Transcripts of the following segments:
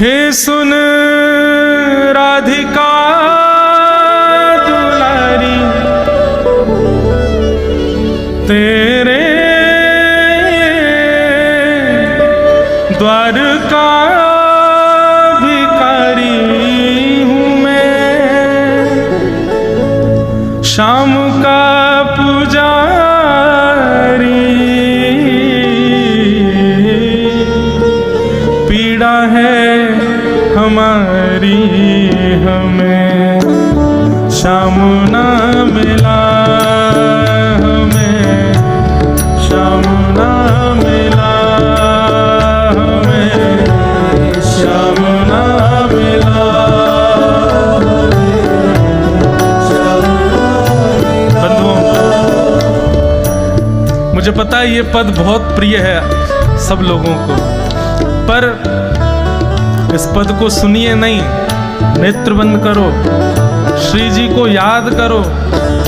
हे सुन राधिका दुलारी, तेरे द्वार का भिखारी हूँ मैं, शाम का पुजारी, पीड़ा है हमारी हमें श्याम ना मिला, हमें श्याम ना मिला, हमें श्याम ना मिला। बंधुओं, मुझे पता है ये पद बहुत प्रिय है सब लोगों को, पर इस पद को सुनिए नहीं, नेत्र बंद करो, श्री जी को याद करो,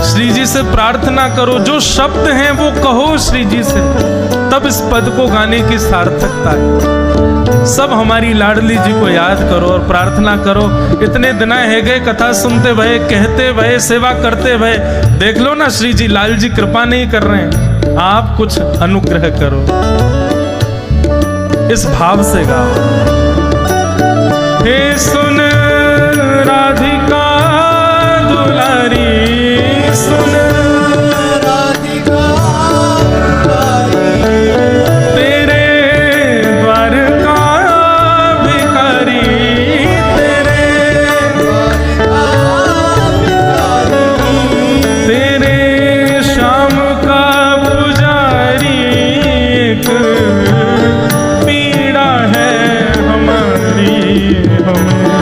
श्री जी से प्रार्थना करो, जो शब्द हैं वो कहो श्री जी से, तब इस पद को गाने की सार्थकता है। सब हमारी लाडली जी को याद करो और प्रार्थना करो। इतने दिन है गए कथा सुनते भये, कहते भये, सेवा करते भये, देख लो ना श्री जी लाल जी कृपा नहीं कर रहे हैं, आप कुछ अनुग्रह करो। इस भाव से गाओ। हे सुन राधिका दुलारी, सुन राधिका दुलारी, तेरे द्वार का भिखारी, तेरे तेरे शाम का पुजारी, एक पीड़ा है हमारी हमें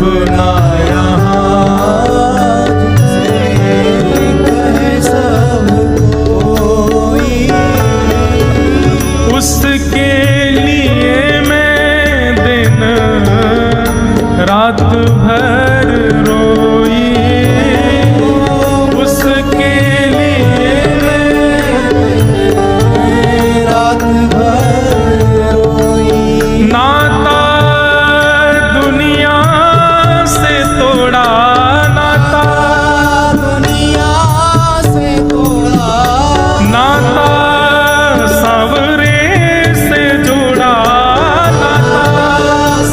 अपना यहाँ जिसे कहे सब कोई, उसके लिए मैं दिन रात भर रोई, उसके लिए रात भर रोई। नाता दुनिया से तोड़ा, नाता दुनिया से तोड़ा, नाता सावरे से जोड़ा, नाता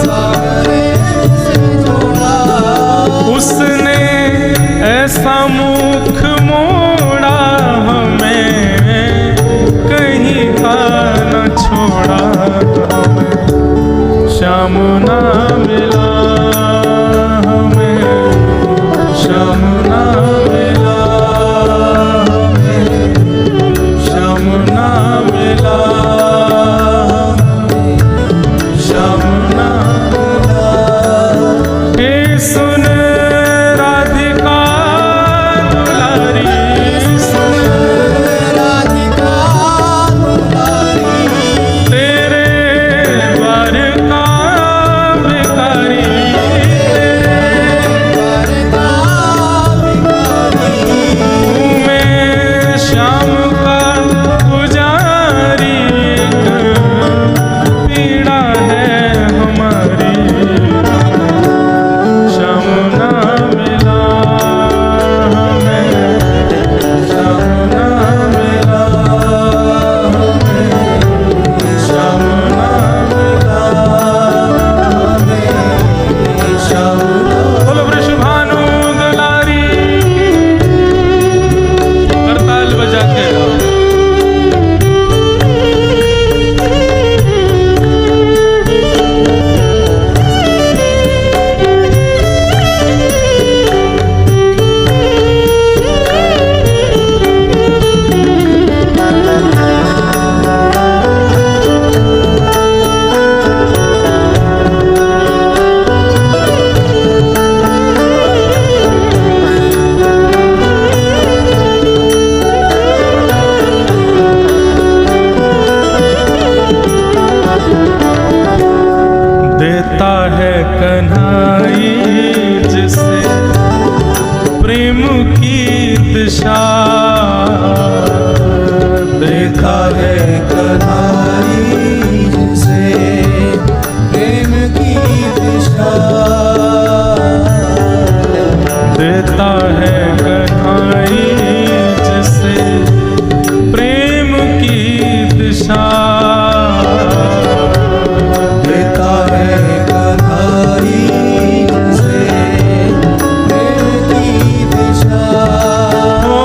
सावरे से जोड़ा। उसने ऐसा मुख मोड़ा, हमें कहीं का न छोड़ा, श्याम ना मिला हमें, श्याम ना मिला हमें, श्याम ना मिला हमें, श्याम ना मिला। हे सुन राधिका दुलारी, सुन राधिका दुलारी, तेरे द्वार का भिखारी, द्वार का भिखारी। हूँ मैं श्याम का पुजारी, एक पीड़ा है हमारी, श्याम ना मिला हमें, श्याम ना मिला हमें, श्याम ना मिला हमें, श्याम ना। बोलो वृषभानु दुलारी, करताल बजा के देता है कन्हई जिसे प्रेम की दिशा, देता है कन्हई जिसे प्रेम की दिशा, देता है कन्हई जिसे प्रेम की दिशा, देता है कन्हई जिसे प्रेम की दिशा। ओ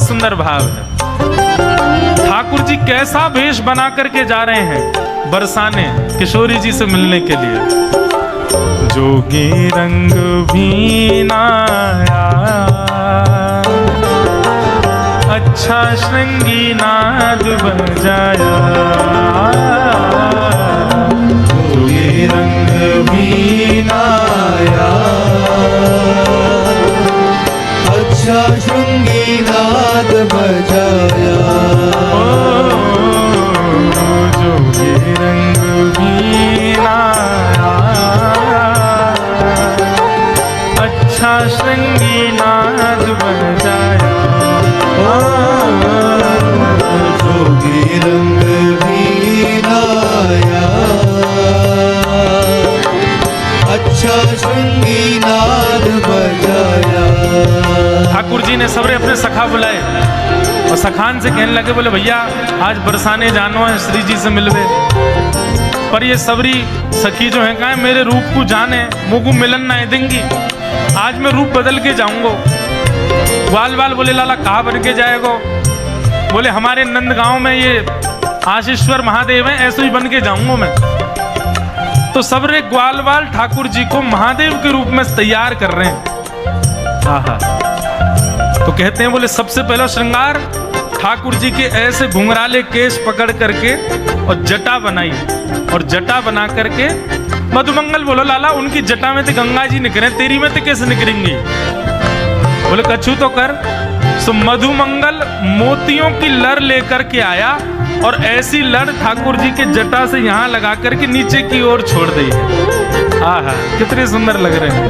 सुंदर भाव है। ठाकुर जी कैसा वेश बना करके जा रहे हैं बरसाने किशोरी जी से मिलने के लिए। जोगी रंग भीनाया, अच्छा श्रृंगी नाद बजाया। जोगी रंग भीनाया, अच्छा श्रृंगी नाद बजाया। जोगी रंग भीनाया, अच्छा श्रृंगी नाद बजाया। जोगी रंग भीनाया, अच्छा श्रृंगी नाद बजाया। ठाकुर जी ने सबरे अपने सखा बुलाए और सखान से कहने लगे, बोले भैया आज बरसाने जानो है, श्री जी से मिलवे। पर ये सबरी सखी जो है कहा मेरे रूप को जाने, मुझको मिलन ना देंगी, आज मैं रूप बदल के जाऊंगो। ग्वाल बाल बोले लाला कहाँ बन के जाएगो? बोले हमारे नंदगांव में ये आशीश्वर महादेव है, ऐसे ही बन के जाऊंगा मैं। तो सबरे ग्वाल बाल ठाकुर जी को महादेव के रूप में तैयार कर रहे हैं। आहा। तो कहते हैं बोले सबसे पहला श्रृंगार ठाकुर जी के ऐसे घुंघराले केश पकड़ करके और जटा बनाई, और जटा बना करके मधुमंगल बोलो लाला उनकी जटा में तो गंगा जी निकले, तेरी में तो कैसे निकलेंगी? बोले कछु तो कर। तो मधुमंगल मोतियों की लड़ लेकर के आया और ऐसी लड़ ठाकुर जी के जटा से यहाँ लगा करके नीचे की ओर छोड़ दी। आहा कितने सुंदर लग रहे हैं।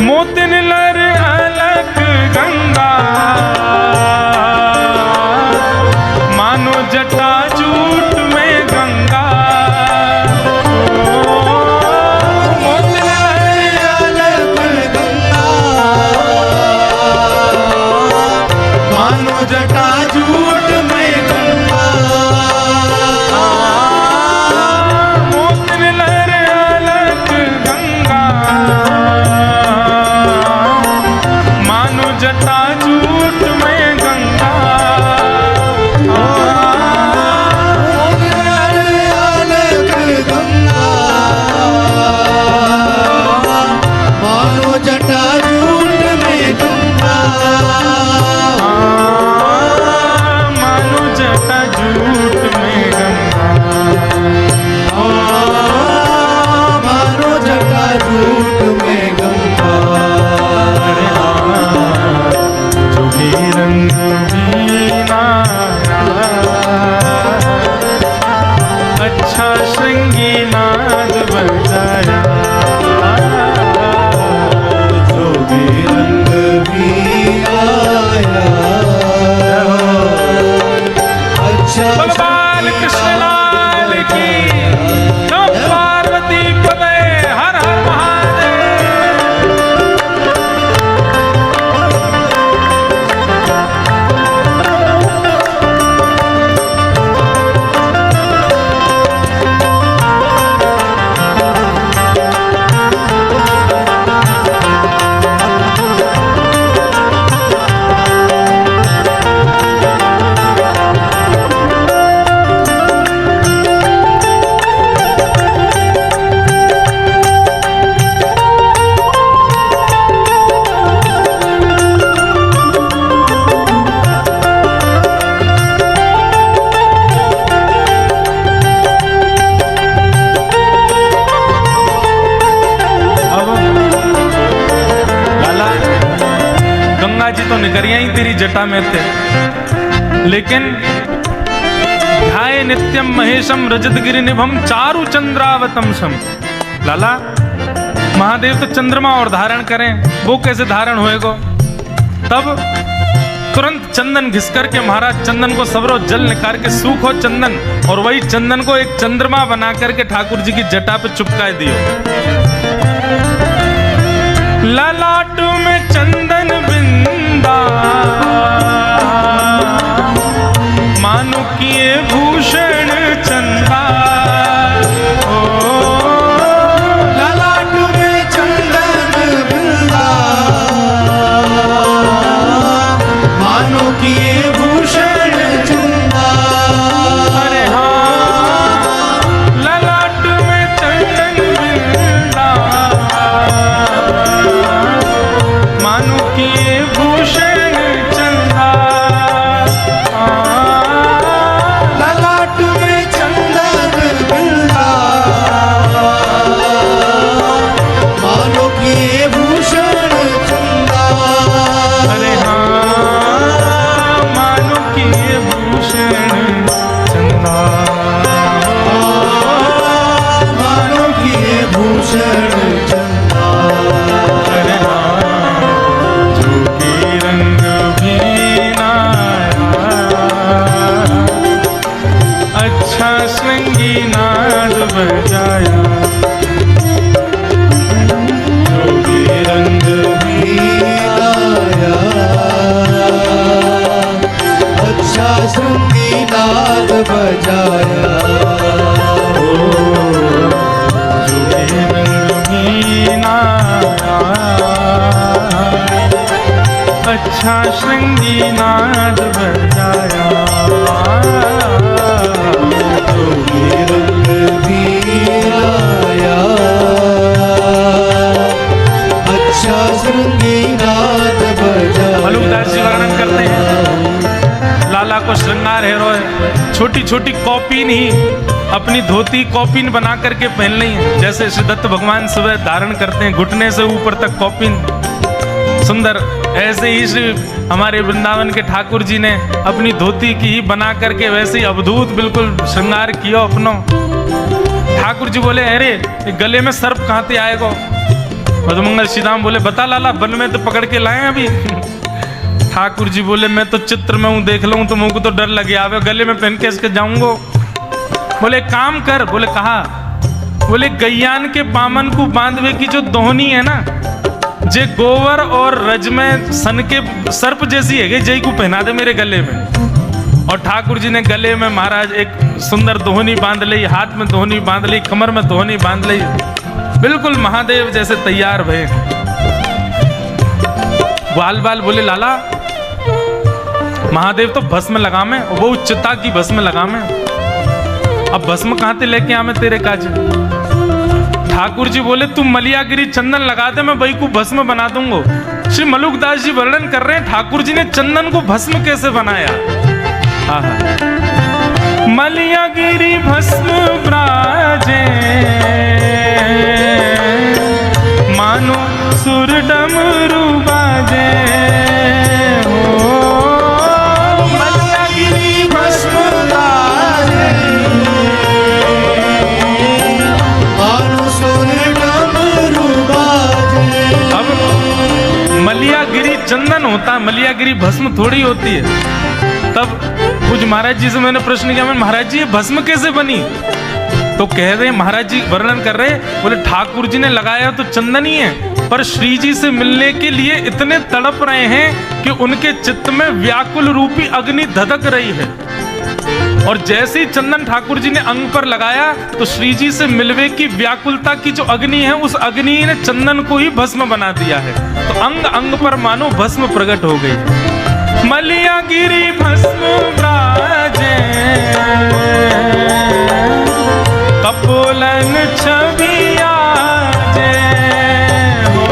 मोतिन लड़ अलग गंगा, मानो जटा जूट में गंगा। मोतिन लड़ अलग गंगा, मानो जटा जूट में गंगा। मोतिन लड़ अलग गंगा, मानो जटा जूट में गंगा। मानो जटा जूट में गंगा। मानो जटा जूट में गंगा। मानो जटा जूट में गंगा। जोगी रंग भीनाया, अच्छा श्रृंगी नाद बजाया। जोगी रंग भीनाया, अच्छा भगवान कृष्ण लाल की जय। पार्वती पते हर हर महादेव। निकरियां ही तेरी जटा में थे, लेकिन ध्याये नित्यम महेशम रजतगिरि निभम चारु चंद्रावतमसम। लाला महादेव तो चंद्रमा और धारण करें, वो कैसे धारण होएगो? तब तुरंत चंदन घिस करके महाराज चंदन को सबरो जल निकाल के सूखो चंदन, और वही चंदन को एक चंद्रमा बना करके ठाकुर जी की जटा पे चिपका दियो। ललाट में चंदन बिंदा, मानो किए भूषण चंदा। ओ ललाट में चंदन बिंदा, मानो कि किए भूषण चंदा। अरे हाँ ललाट में चंदन बिंदा, मानो किए भूषण चंदा। ललाट में चंदन बिंदा, मानो किए भूषण चंदा। अरे हाँ मानो किए भूषण चंदा, मानो किए भूषण चंदा। अरे हाँ जोगी रंग भी नाया, अच्छा श्रृंगी नाद बजाया। जोगी रंग भी गाया, अच्छा श्रृंगी नाद बजाया। जोगी रंग भी नाया, अच्छा श्रृंगी नाद बजाया। जोगी रंग भी लाया, अच्छा श्रृंगी नाद बजाया। मलुकदास जी वर्णन करते हैं लाला को श्रृंगार हेरो है, छोटी छोटी कॉपीन ही अपनी धोती कॉपीन बना करके पहन ली है। जैसे श्री दत्त भगवान सुबह धारण करते हैं घुटने से ऊपर तक कॉपीन सुंदर, ऐसे ही श्री हमारे वृंदावन के ठाकुर जी ने अपनी धोती की ही बना करके वैसे ही अवधूत बिल्कुल श्रृंगार किया अपनो। ठाकुर जी बोले अरे ये गले में सर्प कहाँ से आएगा? मधुमंगल श्रीराम बोले बता लाला, वन में तो पकड़ के लाए अभी। ठाकुर जी बोले मैं तो चित्र में हूँ, देख लूँ तो मुझको तो डर लगे आवे, गले में पहन के इसके जाऊंगा। बोले काम कर, बोले कहा? बोले गैयान के पामन को बांधवे की जो दोहनी है ना, जे गोवर और रज में सन के सर्प जैसी है, जय को पहना दे मेरे गले में। और ठाकुर जी ने गले में महाराज एक सुंदर दोहनी बांध ली, हाथ में दोहनी बांध ली, कमर में दोहनी बांध ली, बिल्कुल महादेव जैसे तैयार भये। बाल बाल बोले लाला महादेव तो भस्म लगा में, वो चिता की भस्म लगा में, अब भस्म कहां से लेके आवे तेरे काज? ठाकुर जी बोले तू मलियागिरी चंदन लगा दे, मैं वही को भस्म बना दूंगा। श्री मलुकदास जी वर्णन कर रहे हैं ठाकुर जी ने चंदन को भस्म कैसे बनाया। मलियागिरी भस्म ब्राजे, मानो सुर डमरू बाजे। मलियागिरी भस्म ब्राजे, मानो सुर डमरू बाजे। अब मलियागिरी चंदन होता है, मलियागिरी भस्म थोड़ी होती है। तब कुछ महाराज जी से मैंने प्रश्न किया, मैं महाराज जी ये भस्म कैसे बनी? तो कह रहे महाराज जी वर्णन कर रहे, बोले ठाकुर जी ने लगाया तो चंदन ही है, पर श्री जी से मिलने के लिए इतने तड़प रहे हैं कि उनके चित्त में व्याकुल रूपी अग्नि धधक रही है। और जैसे ही चंदन ठाकुर जी ने अंग पर लगाया तो श्री जी से मिलवे की व्याकुलता की जो अग्नि है, उस अग्नि ने चंदन को ही भस्म बना दिया है। तो अंग अंग पर मानो भस्म प्रकट हो गई। मलियागिरी भस्म ब्राजे, कपोलन छवि आजे। हो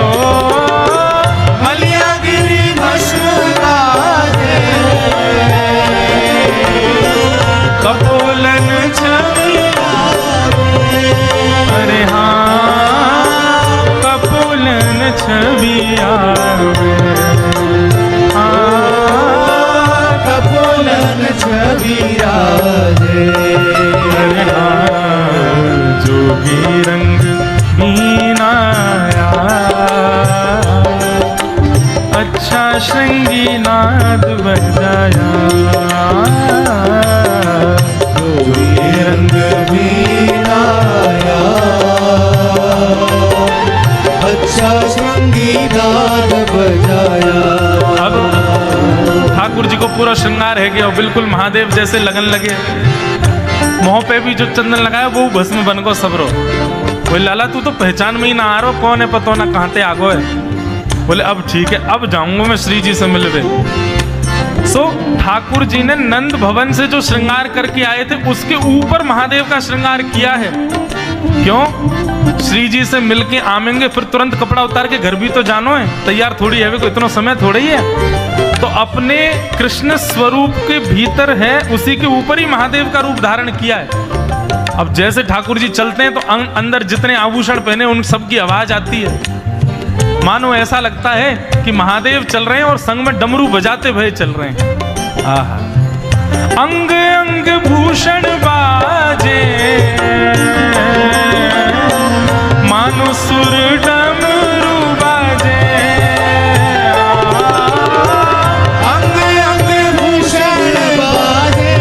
मलियागिरी भस्म ब्राजे, कपोलन छवि आजे। अरे हाँ कपोलन छवि आवे, कपोलन छवि आजे। अरे हाँ जोगी रंग मीनाया, अच्छा श्रृंगी नाद बजाया। जोगी रंग भी लाया, अच्छा श्रृंगी नाद बजाया। अब ठाकुर जी को पूरा श्रृंगार है गया, बिल्कुल महादेव जैसे लगन लगे। मुंह पे भी जो चंदन लगाया वो भस्म बन गो सबरो। बोले लाला तू तो पहचान में ही ना आ रहा, कौन है पतो ना कहाँ ते आगो है। बोले अब ठीक है, अब जाऊंगा मैं श्री जी से मिलवे। सो ठाकुर जी ने नंद भवन से जो श्रृंगार करके आए थे उसके ऊपर महादेव का श्रृंगार किया है। क्यों? श्री जी से मिलके आवेंगे फिर तुरंत कपड़ा उतार के घर भी तो जानो है, तैयार थोड़ी है, कोई इतना समय थोड़ा ही है। तो अपने कृष्ण स्वरूप के भीतर है, उसी के ऊपर ही महादेव का रूप धारण किया है। अब जैसे ठाकुर जी चलते हैं तो अंदर जितने आभूषण पहने उन सब की आवाज आती है। मानो ऐसा लगता है कि महादेव चल रहे हैं और संग में डमरू बजाते हुए चल रहे हैं। आहा, अंग अंग भूषण बाजे, मानो सुर डमरू बाजे। अंग अंग भूषण बाजे,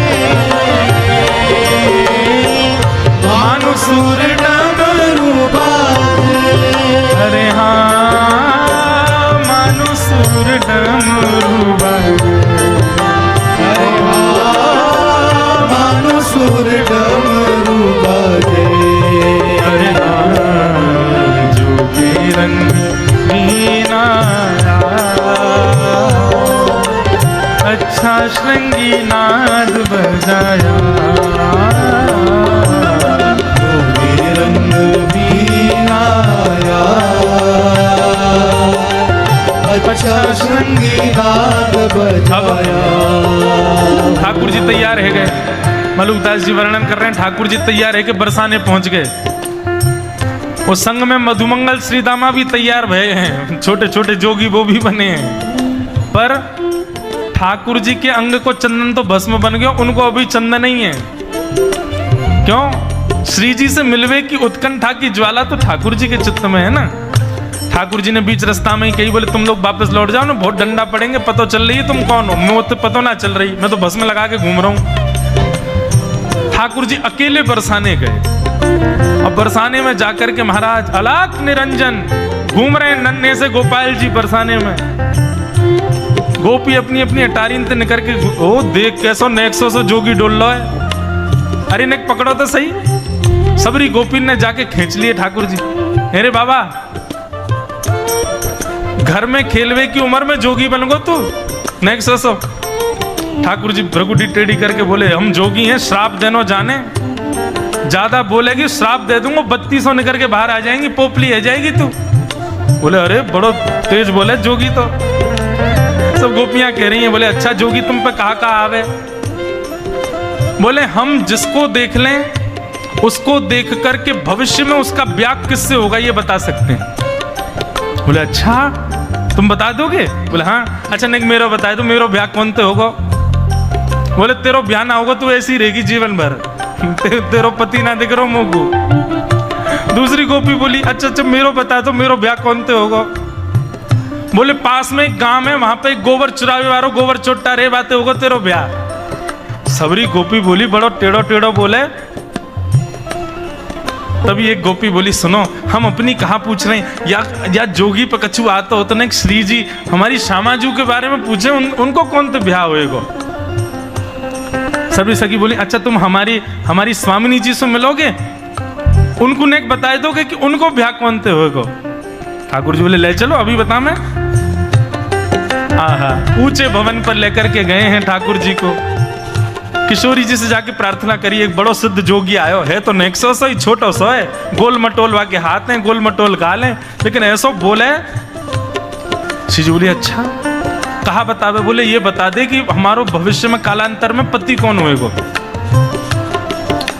मानो सुर डमरू बाजे। अरे हाँ, मानो सुर डमरू बाजे। अरे हाँ, मानो सुर डमरू बाजे। अरे हाँ, जोगी रंग मीना, अच्छा श्रृंगी नाद बजाया। जोगी रंग मीनाया, अच्छा श्रृंगी नाद बजाया। ठाकुर जी तैयार है गए, मलुकदास जी वर्णन कर रहे हैं, ठाकुर जी तैयार है कि बरसाने पहुंच गए। उस संग में मधुमंगल श्रीदामा भी तैयार भये हैं, छोटे छोटे जोगी वो भी बने हैं। पर ठाकुर जी के अंग को चंदन तो भस्म बन गया, उनको अभी चंदन नहीं है। क्यों? श्री जी से मिलवे की उत्कंठा की ज्वाला तो ठाकुर जी के चित्त में है ना। ठाकुर जी ने बीच रास्ता में ही कही, बोले तुम लोग वापस लौट जाओ ना, बहुत डंडा पड़ेंगे, पता चल रही है तुम कौन हो। मैं तो पता ना चल रही, मैं तो भस्म लगा के घूम रहा हूं। ठाकुर जी अकेले बरसाने गए। अब बरसाने में जाकर के महाराज अलाक निरंजन घूम रहे हैं नन्हे से गोपाल जी बरसाने में। गोपी अपनी अपनी अटारी निकर के, ओ देख कैसो नेक्सो सो जोगी डोल लो है। अरे नेक पकड़ो तो सही। सबरी गोपी ने जाके खींच लिए ठाकुर जी। अरे बाबा, घर में खेलवे की उम्र में जोगी बन गो तू, नेक्सो सो। ठाकुर जी भ्रगुटी टेढ़ी करके बोले, हम जोगी हैं, श्राप देनो जाने। ज्यादा बोलेगी श्राप दे दूंगा, 3200 निकल के बाहर आ जाएंगी, पोपली है जाएगी तू। बोले अरे बड़ो तेज बोले जोगी तो। सब गोपियां कह रही हैं, बोले अच्छा जोगी तुम पे कहा आवे। बोले हम जिसको देख लें उसको देख करके भविष्य में उसका ब्याह किससे होगा ये बता सकते हैं। बोले अच्छा तुम बता दोगे? बोले हाँ। अच्छा नहीं मेरा बता दो, मेरा ब्याह कौन ते होगा? बोले तेरो ब्याह ना होगा, तू ऐसी रहेगी जीवन भर, तेरो पति ना दिख रहा मुंह को। दूसरी गोपी बोली अच्छा अच्छा मेरो बता दो, मेरो ब्याह कौन ते होगा? बोले पास में एक गांव है, वहां पे एक गोबर चुरावे वालो गोबर चोट्टा रे बाते होगा तेरो ब्याह। सबरी गोपी बोली बड़ो टेढ़ो टेढ़ो बोले। तभी एक गोपी बोली सुनो, हम अपनी कहाँ पूछ रहे हैं, या जोगी पे कछु आता हो तो नहीं, श्री जी हमारी श्यामाजू के बारे में पूछे, उनको कौन तो ब्याह होएगा। सबरी सखी बोली अच्छा तुम हमारी स्वामिनी जी से मिलोगे, उनको नेक बता दोगे कि उनको ब्याह कौन ते होएगा। ठाकुर जी बोले ले चलो अभी बता मैं। आहा, ऊंचे भवन पर लेकर के गए हैं ठाकुर जी को। किशोरी जी से जाके प्रार्थना करी, एक बड़ो सिद्ध जोगी आयो है तो नेक्सो सो ही छोटो सो है, गोल मटोल वाके हाथ हैं, गोल मटोल गाल हैं, लेकिन ऐसो बोले। श्री जी बोली अच्छा कहा बतावे? बोले ये बता दे कि हमारो भविष्य में कालांतर में पति कौन होएगा।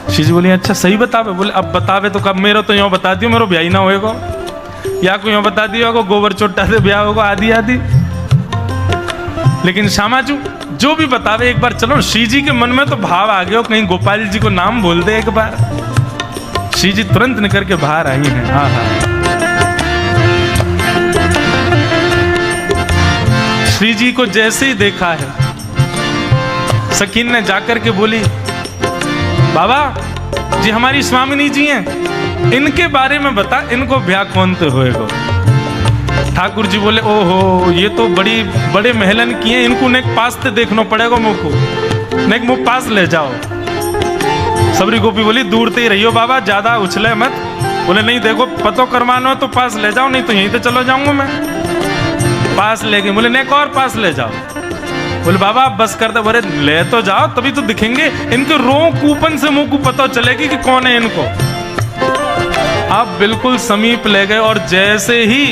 श्री जी बोली अच्छा सही बतावे? बोले अब बतावे तो कब, मेरा तो यूं बता दियो मेरा ब्याह ही ना होएगा, या कोई यूं बता दियो गोबर चोट्टा से ब्याह होगा आदि आदि। लेकिन श्यामाजू जो भी बतावे एक बार चलो। श्री जी के मन में तो भाव आ गया, कहीं गोपाल जी को नाम बोल दे एक बार। श्री जी तुरंत निकल के बाहर आई हैं। हाँ हाँ, श्री जी को जैसे ही देखा है, सकीन ने जाकर के बोली बाबा जी हमारी स्वामिनी जी हैं, इनके बारे में बता, इनको ब्याह कौन तो होएगा। ठाकुर जी बोले ओहो ये तो बड़े महलन की हैं, इनको नेक पास ते देखना पड़ेगा मुँह को, नेक मुँह पास ले जाओ। सबरी गोपी बोली दूर ते ही रहियो बाबा, ज्यादा उछले मत। बोले नहीं देखो पतो करवाना हो तो पास ले जाओ, नहीं तो यहीं तो चलो जाऊंगा मैं। पास ले गए, बोले नेक और पास ले जाओ। बोले बाबा आप बस कर दे। बोले ले तो जाओ तभी तो दिखेंगे, इनके रो कूपन से मुंह को पता चलेगी कि कौन है इनको। आप बिल्कुल समीप ले गए और जैसे ही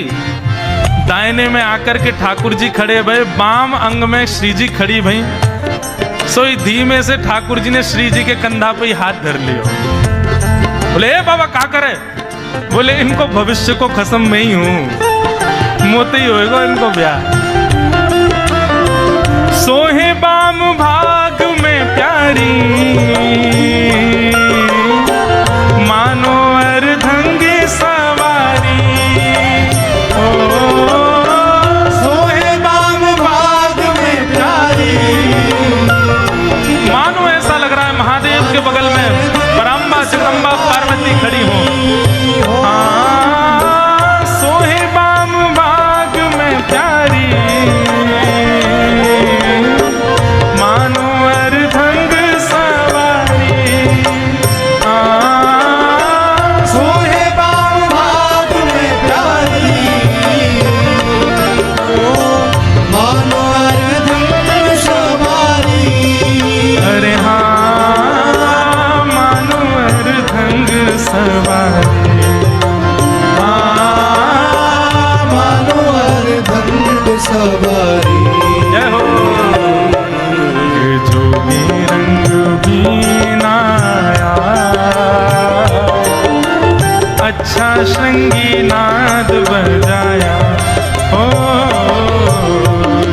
दाहिने में आकर के ठाकुर जी खड़े भई, बाम अंग में श्री जी खड़ी भई, सोई धीमे से ठाकुर जी ने श्री जी के कंधा पे ही हाथ धर लिया। बोले ए बाबा क्या करे? बोले इनको भविष्य को कसम में ही हूं, मोते ही होएगा इनको ब्याह। सोहे बाम भाग में प्यारी, मानो अर्धंगी सवारी। ओ सोहे बाम भाग में प्यारी, मानो ऐसा लग रहा है महादेव के बगल में ब्रह्मा जगदम्बा पार्वती खड़ी हो। सोहे बाम भाग में प्यारी, मानो अर्धंग सवारी। सोहे बाम भाग में प्यारी, मानो अर्धंग सवारी। अरे हाँ मानो अर्धंग सवारी। मानो अर्धंग सवारी। जय हो। ये जोगी रंग बीनाया, अच्छा श्रृंगी नाद बजाया। ओ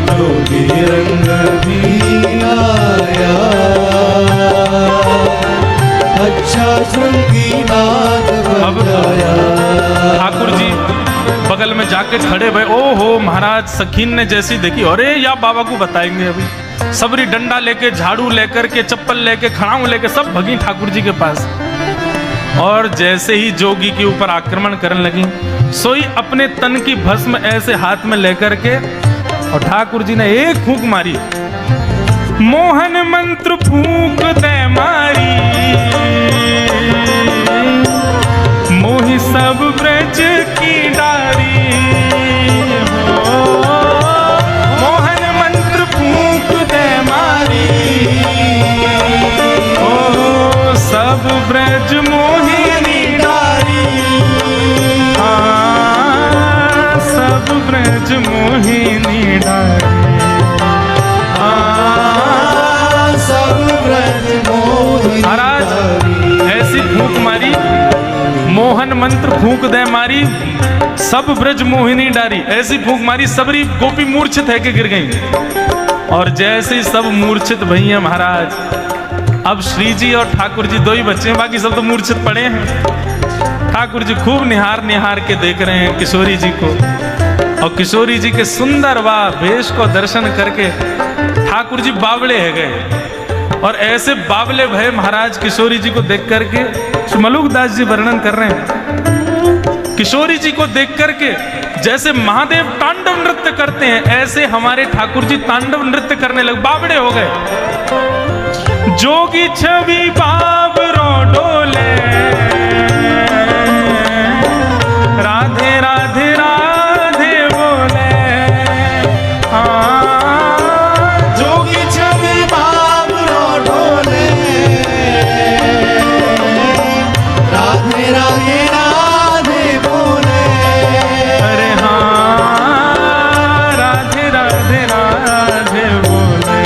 जोगी रंग बीनाया, अच्छा श्रृंगी नाद बजाया। ठाकुर जी बगल में जाके खड़े भय। ओ हो महाराज सखीन ने जैसी देखी, अरे या बाबा को बताएंगे अभी। सबरी डंडा लेके, झाड़ू लेकर के, चप्पल लेके, खड़ाऊ लेके सब भगी ठाकुर जी के पास। और जैसे ही जोगी के ऊपर आक्रमण करने लगी, सोई अपने तन की भस्म ऐसे हाथ में लेकर के और ठाकुर जी ने एक फूंक मारी। मोहन मंत्र फूंक दे मारी, मोहि सब ब्रज की डारी। हो मोहन मंत्र फूंक दे मारी, ओ सब ब्रज मोहिनी डारी। हाँ सब ब्रज मोहिनी डारी। सब ब्रज मोहिनी महाराज ऐसी फूंक मारी, मोहन मंत्र फूंक दे मारी, सब ब्रज मोहिनी डारी। ऐसी फूंक मारी सबरी गोपी मूर्छित है के गिर गई। और जैसे ही सब मूर्छित भई हैं महाराज, अब श्री जी और ठाकुर जी दो ही बच्चे हैं, बाकी सब तो मूर्छित पड़े हैं। ठाकुर जी खूब निहार निहार के देख रहे हैं किशोरी जी को, और किशोरी जी के सुंदर व वेश को दर्शन करके ठाकुर जी बावले है गए। और ऐसे बावले भय महाराज किशोरी जी को देख करके, मलुकदास जी वर्णन कर रहे हैं, किशोरी जी को देख करके जैसे महादेव तांडव नृत्य करते हैं, ऐसे हमारे ठाकुर जी तांडव नृत्य करने लगे, बावड़े हो गए। जोगी छवि बाबरो डोले, राधे राधे राधे बोले। जोगी छवि बाबरो डोले, राधे राधे राधे बोले। अरे हाँ राधे राधे राधे बोले।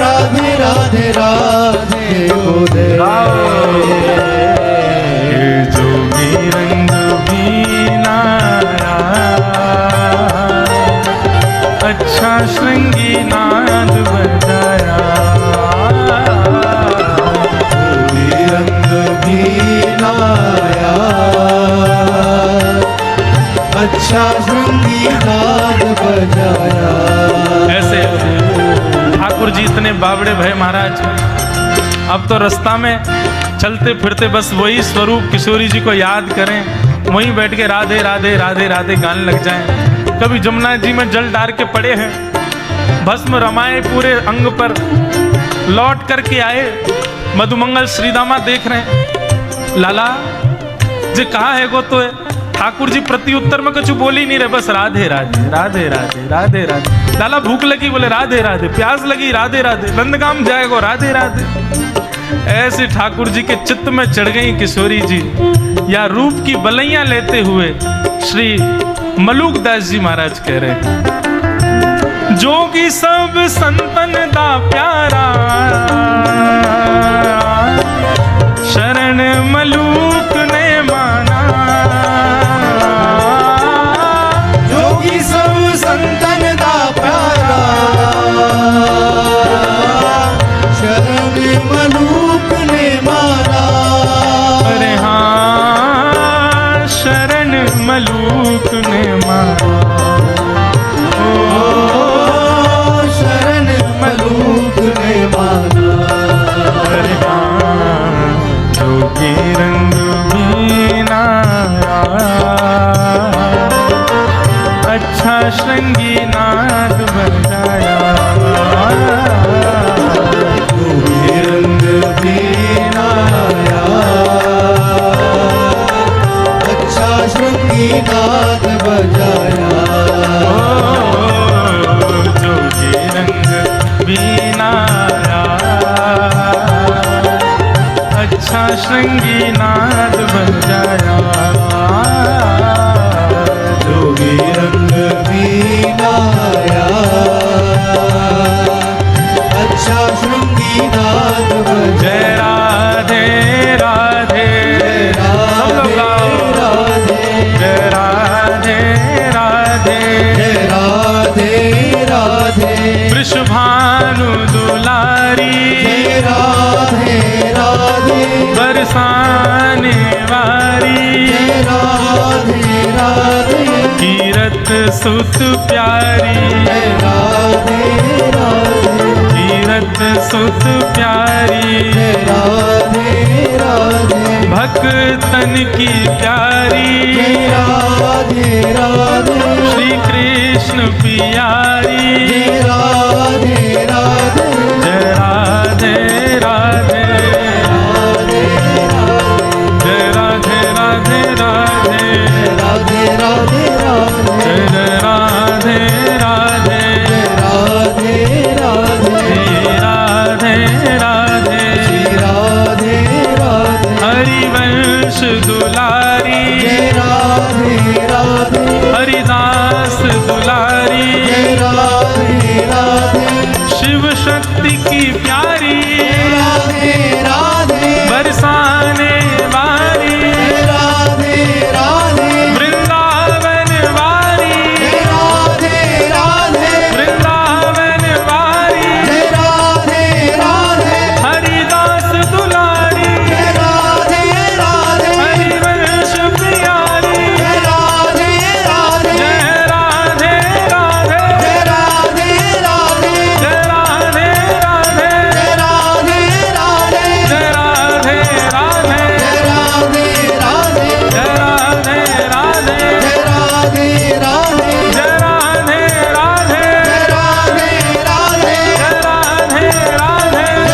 राधे राधे राधे बोले। जोगी रंग बीनाया, अच्छा श्रृंगी नाद बजाया। जोगी रंग बीनाया, अच्छा श्रृंगी नाद बजाया। ऐसे ठाकुर जी इतने बावड़े भय महाराज, अब तो रास्ता में चलते फिरते बस वही स्वरूप किशोरी जी को याद करें, वहीं बैठ के राधे राधे राधे राधे गाने लग जाएं। कभी जमुना जी में जल डाल के पड़े हैं, भस्म रमाए पूरे अंग पर, लौट करके आए, मधुमंगल श्रीदामा देख रहे हैं, लाला जी कहाँ है गो तो है? ठाकुर जी प्रति उत्तर में कुछ बोल ही नहीं रहे, बस राधे राधे राधे राधे राधे राधे। लाला भूख लगी, बोले राधे राधे, प्यास लगी, राधे राधे, नंदगाम जाएगा, राधे राधे। ऐसे ठाकुर जी के चित्त में चढ़ गई किशोरी जी, या रूप की बलैया लेते हुए श्री मलूकदास जी महाराज कह रहे, जोगी सब संतन दा प्यारा, शरण मलूक ने माना। जोगी सब संतन दा प्यारा, शरण मलूक ने माना। अरे हाँ, शरण मलूक ने माना। ओ शरण मलूक ने माना। अरे हाँ, जोगी रंग बीना, अच्छा श्रृंगी नाद बजाया। जोगी रंग बीना आया, अच्छा श्रृंगी नाद बजाया। जोगी रंग बीना आया, अच्छा श्रृंगी नाद बजाया। जोगी रंग बीना आया, अच्छा श्रृंगी नाद बजाया। जय राधे राधे, सब लोग गाओ। जय राधे राधे, जय राधे राधे, वृषभानु दुलारी, जय राधे राधे, बरसाने वारी, जय राधे राधे, कीरत सुत प्यारी, जय राधे राधे, कीरत सुत प्यारी, जय राधे राधे, भक्तन की प्यारी, जय राधे राधे, श्री कृष्ण पियारी। जय राधे राधे, जय राधे राधे, जय राधे राधे राधे, राधे राधे राधे, जय राधे राधे, राधे राधे, श्री राधे राधे, श्री राधे राधे, हरिवंश दुलारी, जय राधे राधे, हरिदास दुलारी, जय राधे राधे, शिव शक्ति की प्यारी, राधे राधे, बरसाने वारी, राधे राधे, वृंदावन वारी, राधे राधे, वृंदावन वारी, राधे राधे, हरिदास दुलारी, राधे राधे, हरिवंश प्यारी, राधे राधे, जय राधे राधे, जय राधे राधे, जय राधे राधे, जय राधे राधे, जय राधे राधे, जय राधे राधे, जय राधे राधे, जय राधे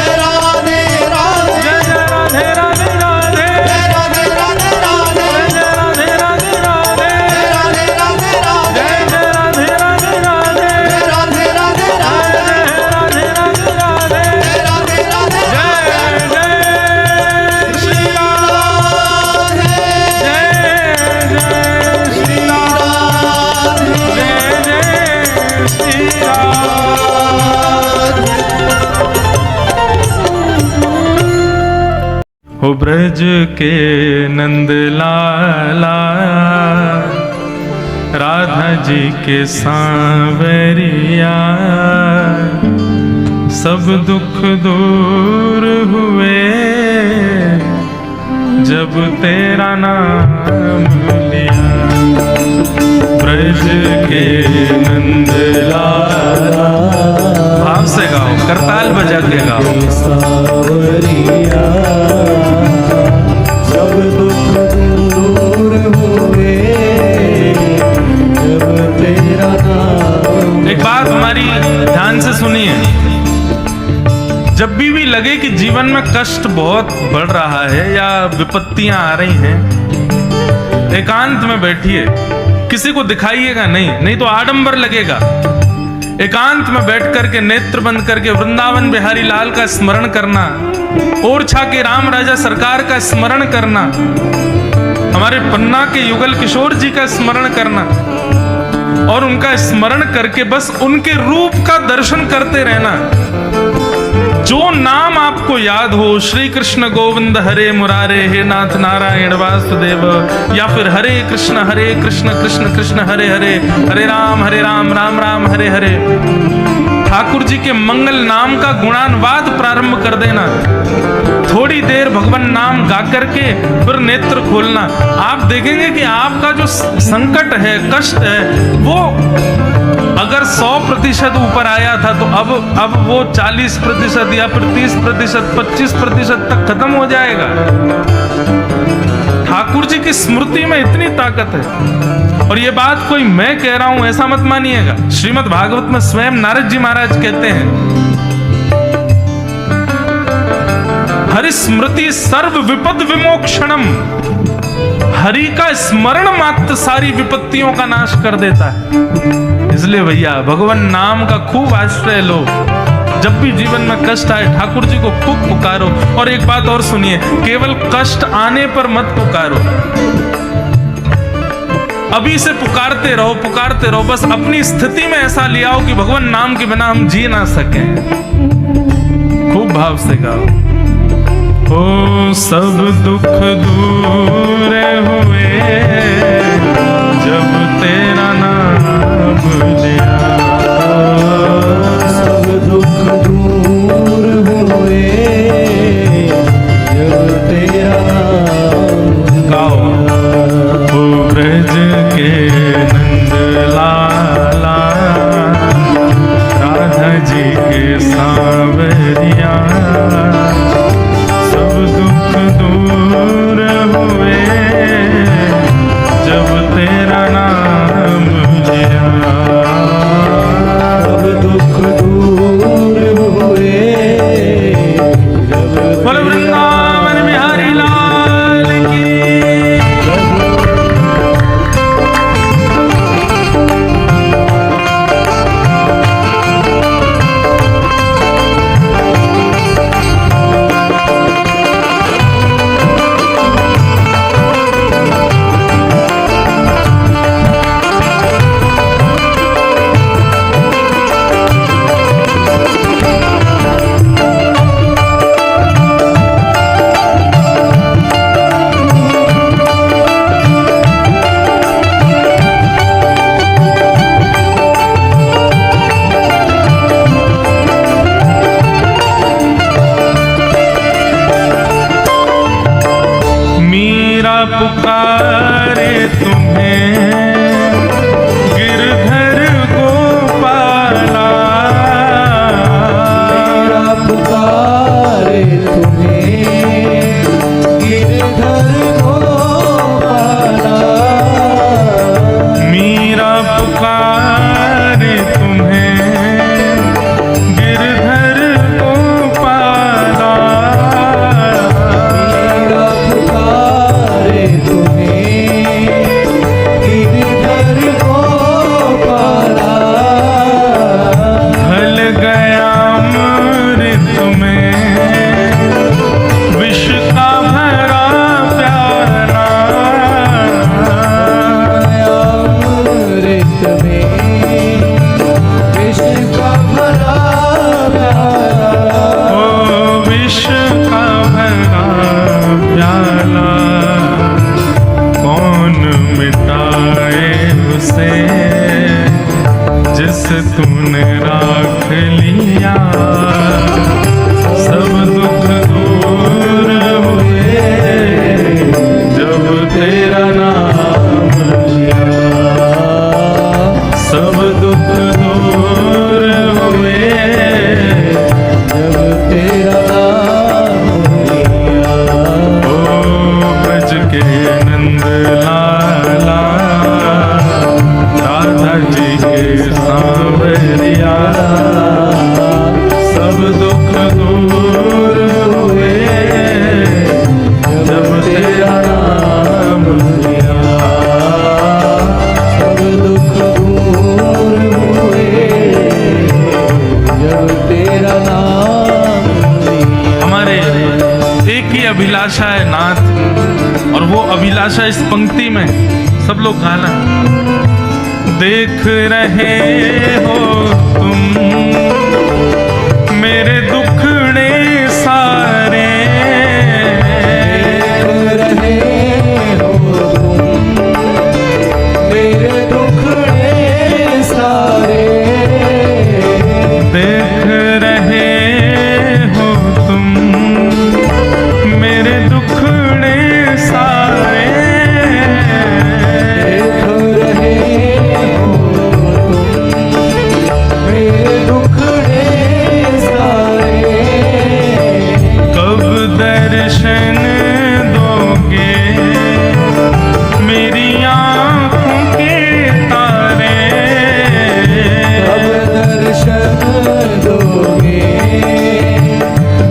राधे, जय राधे राधे, जय राधे राधे, जय राधे राधे, जय राधे राधे, जय राधे राधे राधे, जय राधे राधे राधे, जय राधे राधे राधे, जय राधे राधे राधे, जय राधे राधे राधे, राधे राधे राधे, राधे राधे राधे, राधे राधे राधे, जय जय श्री राम, जय जय श्री राम, जय जय श्री राम। हो ब्रज के नंद लाला, राधा जी के सांवरिया, सब दुख दूर हुए जब तेरा नाम लिया। ब्रज के नंद लाला, भाव से गाओ, करताल बजा के गाओ। सावरिया, सब दुख दूर हुए जब तेरा नाम। एक बात हमारी ध्यान से सुनिए, जब भी लगे कि जीवन में कष्ट बहुत बढ़ रहा है या विपत्तियां आ रही हैं, एकांत में बैठिए, किसी को दिखाइएगा नहीं, नहीं तो आडंबर लगेगा। एकांत में बैठ करके नेत्र बंद करके वृंदावन बिहारी लाल का स्मरण करना, ओरछा के राम राजा सरकार का स्मरण करना, हमारे पन्ना के युगल किशोर जी का स्मरण करना और उनका स्मरण करके बस उनके रूप का दर्शन करते रहना। जो नाम आपको याद हो, श्री कृष्ण गोविंद हरे मुरारे, हे नाथ नारायण वासुदेव, या फिर हरे कृष्ण कृष्ण कृष्ण हरे हरे, हरे राम राम राम हरे हरे, ठाकुर जी के मंगल नाम का गुणानुवाद प्रारंभ कर देना। थोड़ी देर भगवान नाम गा करके फिर नेत्र खोलना। आप देखेंगे कि आपका जो संकट है, कष्ट है, वो अगर 100% ऊपर आया था तो अब वो 40% या फिर 30%, 25% तक खत्म हो जाएगा। ठाकुर जी की स्मृति में इतनी ताकत है। और ये बात कोई मैं कह रहा हूं ऐसा मत मानिएगा, श्रीमद् भागवत में स्वयं नारद जी महाराज कहते हैं, हरि स्मृति सर्व विपद विमोक्षणम। हरि का स्मरण मात्र सारी विपत्तियों का नाश कर देता है। इसलिए भैया भगवान नाम का खूब आश्रय लो। जब भी जीवन में कष्ट आए ठाकुर जी को खूब पुकारो। और एक बात और सुनिए, केवल कष्ट आने पर मत पुकारो, अभी से पुकारते रहो। बस अपनी स्थिति में ऐसा ले आओ कि भगवान नाम के बिना हम जी ना सके। खूब भाव से गाओ। ओ सब दुख दूर हुए जब तेरा नाम लिया, सब दुख दूर हुए जब तेरा नाम गाओ। ओ ब्रज के नंद लाला, राधा जी के सांवरिया, सब दुख दूर हुए जब तेरा नाम लिया। सब दुख दूर हुए जब बोलो वृंदावन बिहारी लाल की। पुकारे तुम्हें गिरधर गोपाला, मेरा पुकारे तुम्हें गिरधर गोपाला, मीरा पुकारे तुम्हें गिरधर गोपाला, मेरा पुकारे तुम्हें गिरधर गोपाला, ढल गया अमृत में विष का भरा प्याला, अमृत में विष का भरा प्याला, ओ विष का भरा प्याला, कौन मिटाए उसे जिस तूने राख लिया। सब दुख दूर हुए जब तेरा नाम लिया, सब दुख दूर हुए जब तेरा नाम लिया। ओ ब्रज के नंद लाला, राधा जी के सांवरिया, जब तेरा नाम लिया। हमारे एक ही अभिलाषा है नाथ, और वो अभिलाषा इस पंक्ति में सब लोग गाना। देख रहे हो तुम मेरे दुखड़े सारे, देख रहे हो तुम मेरे दुखड़े सारे, देख रहे हो तुम मेरे दुखड़े सारे, देख रहे हो तुम मेरे दुखड़े सारे। कब दर्शन दोगे मेरी आँखों के तारे, कब दर्शन दोगे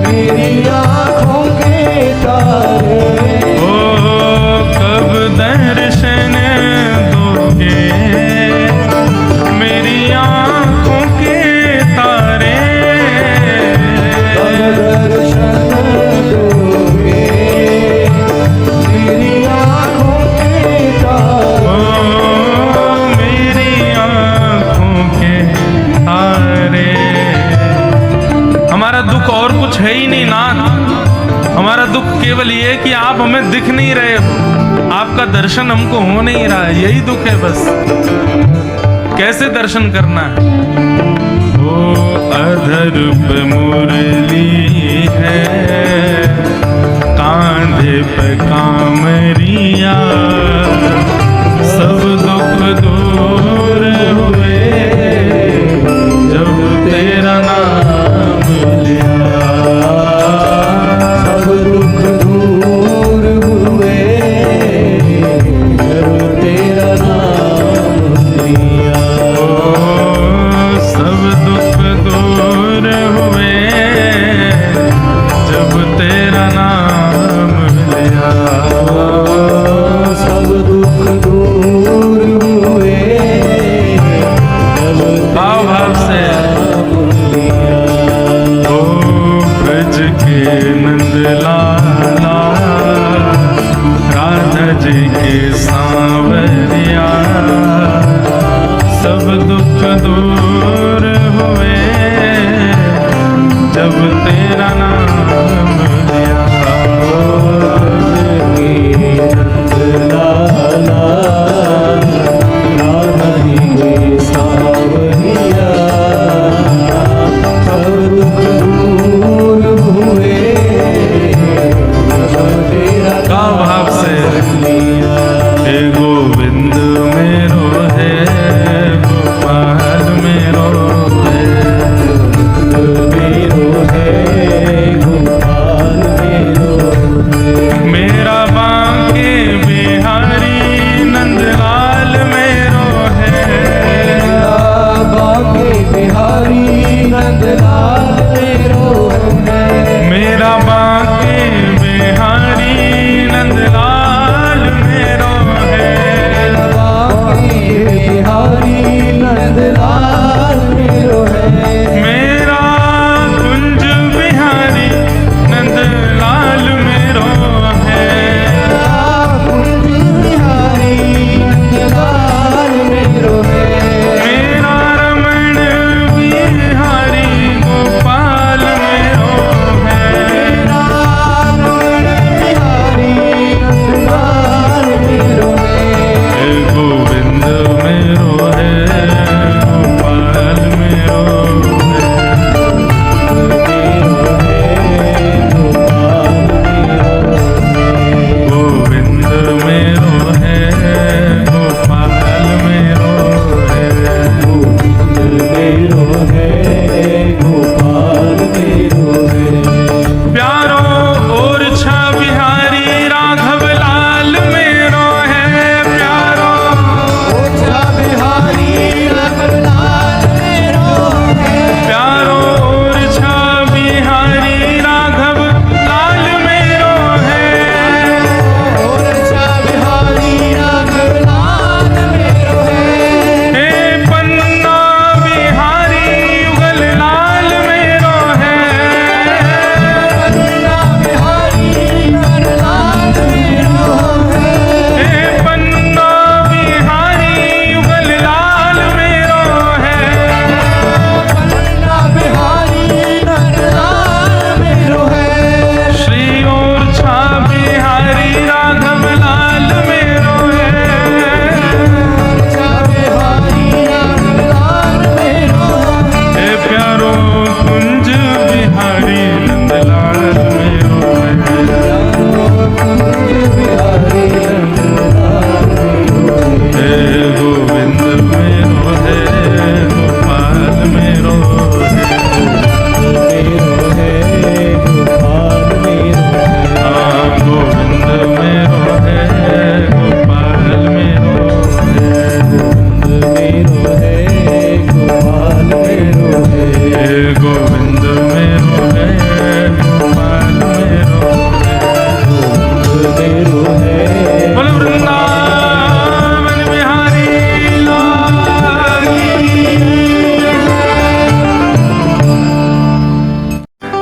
मेरी आँखों के तारे। ओ कब दर्शन दोगे मेरी आँखों के तारे, कब दर्शन दोगे मेरी आँखों के तारे। ओ मेरी आँखों के तारे। हमारा दुख और कुछ है ही नहीं नाथ, हमारा दुख केवल ये है कि आप हमें दिख नहीं रहे हो, आपका दर्शन हमको हो नहीं रहा है, यही दुख है बस। कैसे दर्शन करना है? ओ अधर पे मुरली है, कांधे पे कामरिया, सब दुख दूर हुए जब तेरा नाम लिया। सब दुख दूर हुए जब तेरा नाम लिया। ओ सब दुख दूर हुए जब तेरा नाम लिया। सब दुख दूर हुए जब भाव भाव से नाम लिया। ओ ब्रज के नंदलाला, राधा जी के सांवरिया, सब दुख दूर हुए जब तेरा नाम लिया। लाला राधा जी के सांवरिया, सब दुख दूर हुए जब तेरा का भाव से लिया। हे गोविंद मेरो है, गोपाल मेरो है, मेरो है गोपाल मेरो है। मेरा बांके बिहारी नंदलाल मेरो है, मेरा बांके बिहारी नंदलाल मेरो है। मेरा बांके बिहारी नंदलाल मेरो है, बांके बिहारी नंदलाल मेरो है। मेरा कुंज बिहारी नंदलाल मेरो है, कुंज बिहारी नंदलाल मेरो है। मेरा रमण बिहारी गोपाल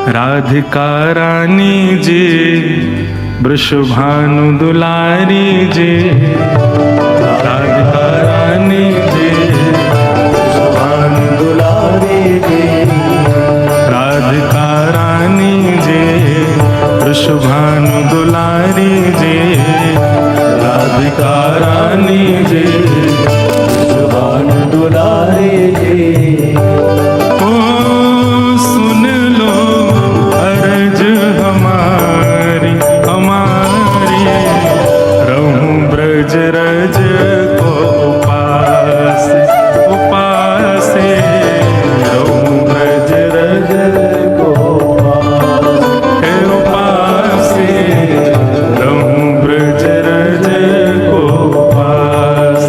राधिका रानी जी वृषभानु दुलारी जी, राधिका रानी जी वृषभानु दुलारी जी, राधिका रानी जी वृषभानु दुलारी जी, राधिका रानी जी वृषभानु दुलारी जी। ओ सुन लो अर्ज हमारी हमारी, रहूं ब्रज रज को उपास उपास, रहूं ब्रज रज को के उपास, रहूं ब्रज रज को उपास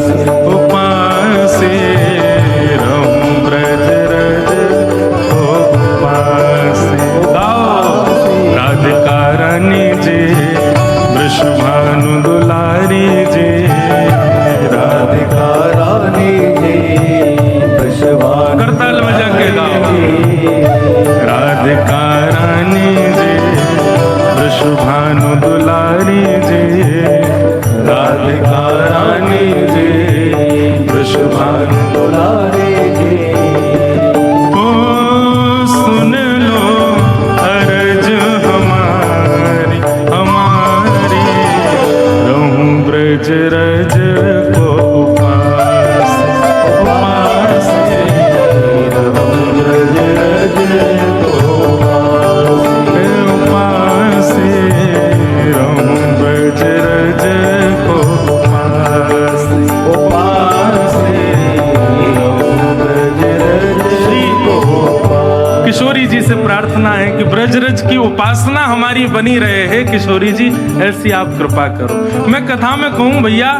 उपास, रहूं ब्रज रज को उपास। गाओ राधिका रानी जी वृषभानु दुलारी जी, राधिका रानी जी वृषभानु करताल बजा के गाओ। राधिका रानी जी वृषभानु दुलारी जी, राधिका रानी जी वृषभानु दुलारी जी। ओ सुन लो अर्ज हमारी हमारी, रहूं ब्रज रज को उपास उपास, रहूं ब्रज रज को उपास, रहूं ब्रज रज को उपास उपास, रहूं ब्रज रज को उपास। किशोरी जी से प्रार्थना है कि ब्रजरज की उपासना हमारी बनी रहे है। किशोरी जी ऐसी आप कृपा करो। मैं कथा में कहूं भैया,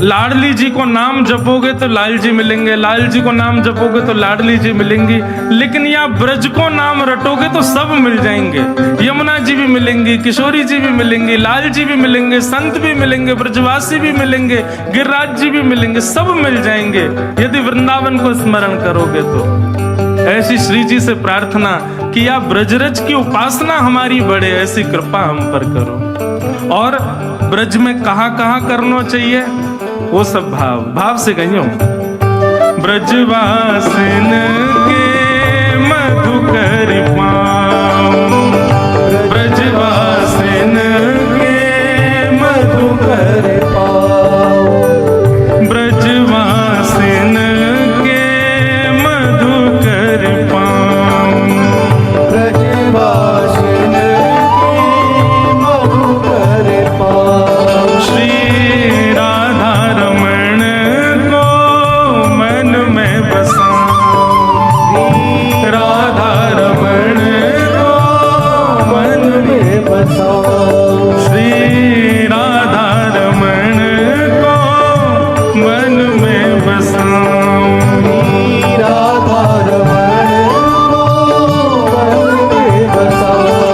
लाडली जी को नाम जपोगे तो लाल जी मिलेंगे, लाल जी को नाम जपोगे तो लाडली जी मिलेंगी, लेकिन या ब्रज को नाम रटोगे तो सब मिल जाएंगे। यमुना जी भी मिलेंगी, किशोरी जी भी मिलेंगी, लाल जी भी मिलेंगे, संत भी मिलेंगे, ब्रजवासी भी मिलेंगे, गिरिराज जी भी मिलेंगे, सब मिल जाएंगे यदि वृंदावन को स्मरण करोगे तो। ऐसी श्री जी से प्रार्थना कि आप ब्रजरज की उपासना हमारी बढ़े, ऐसी कृपा हम पर करो। और ब्रज में कहाँ कहाँ करना चाहिए वो सब भाव से कहियो। ब्रजवासिन के मधुकर पाऊं, ब्रजवासिन के मधुकर पाऊं, ब्रजवासिन के मधुकर पाऊं, ब्रजवासिन के मधुकर पाऊं। श्री राधा रमण को मन में बसाऊं, राधा रमण को मन में बसाऊं, श्री राधा रमण को मन में बसाऊं, राधा रमण को मन में बसाऊं,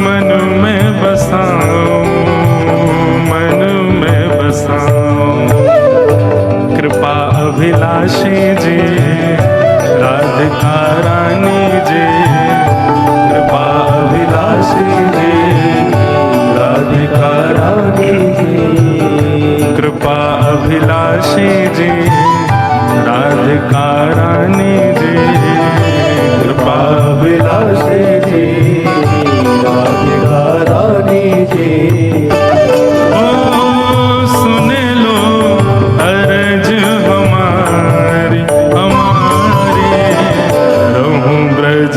मन में बसाऊं, मन में बसाऊं। कृपा अभिलाषी जी राधिका रानी जी, कृपा अभिलाषी जी राधिका रानी जी, कृपा अभिलाषी जी राधिका रानी जी, कृपा विलासी जी राधिका रानी जी। ओ सुन लो अर्ज हमारी हमारी, रहूं ब्रज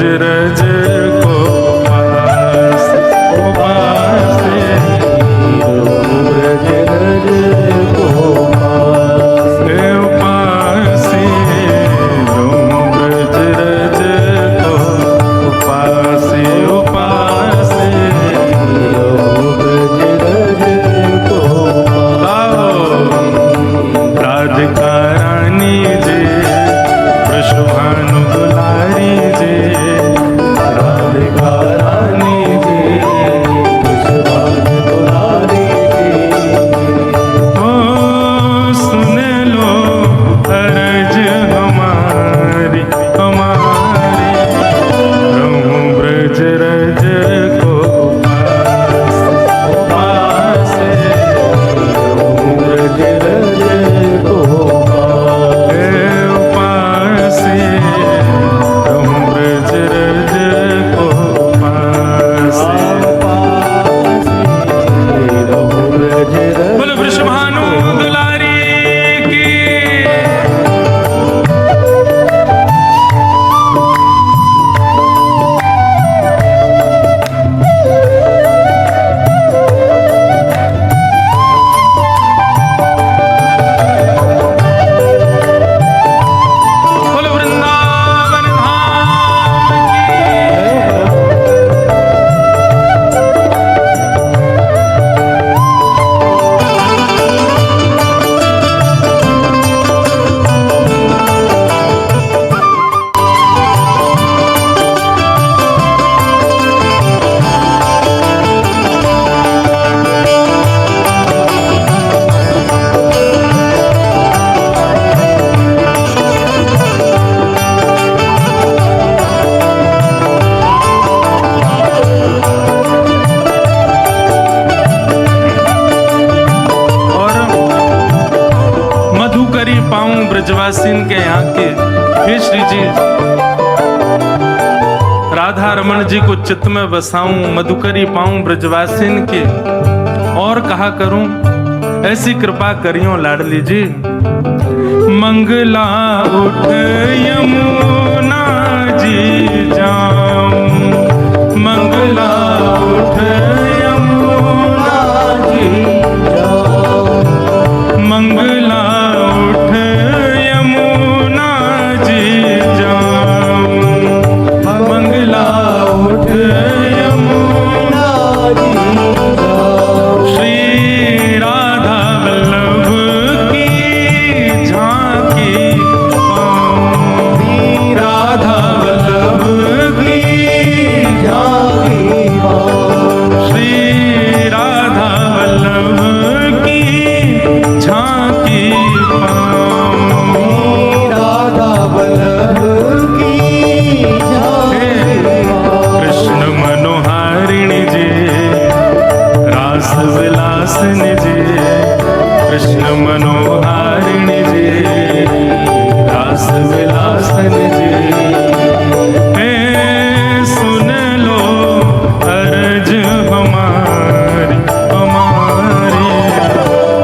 ब्रजवासीन के यहाँ के, हे श्री जी राधा रमण जी को चित्त में बसाऊं, मधुकरी पाऊं ब्रजवासीन के, और कहा करूं, ऐसी कृपा करियो लाडली जी। मंगला उठ यमुना जी जाऊं, मंगला उठ यमुना जी जाऊं, मंगला उठ यमुना जी जाऊं, मंगला उठ यमुना जी जाऊं। श्री राधा वल्लभ की झांकी पाऊं, श्री राधा वल्लभ की झांकी पाऊं, श्री राधा वल्लभ की झांकी पाऊं, श्री राधा वल्लभ की झांकी पाऊं। कृष्ण मनोहारिणी जी रास विलासिनी जी, कृष्ण मनोहारिणी जी रास विलासिनी जी, हे सुन लो अर्ज हमारी हमारी,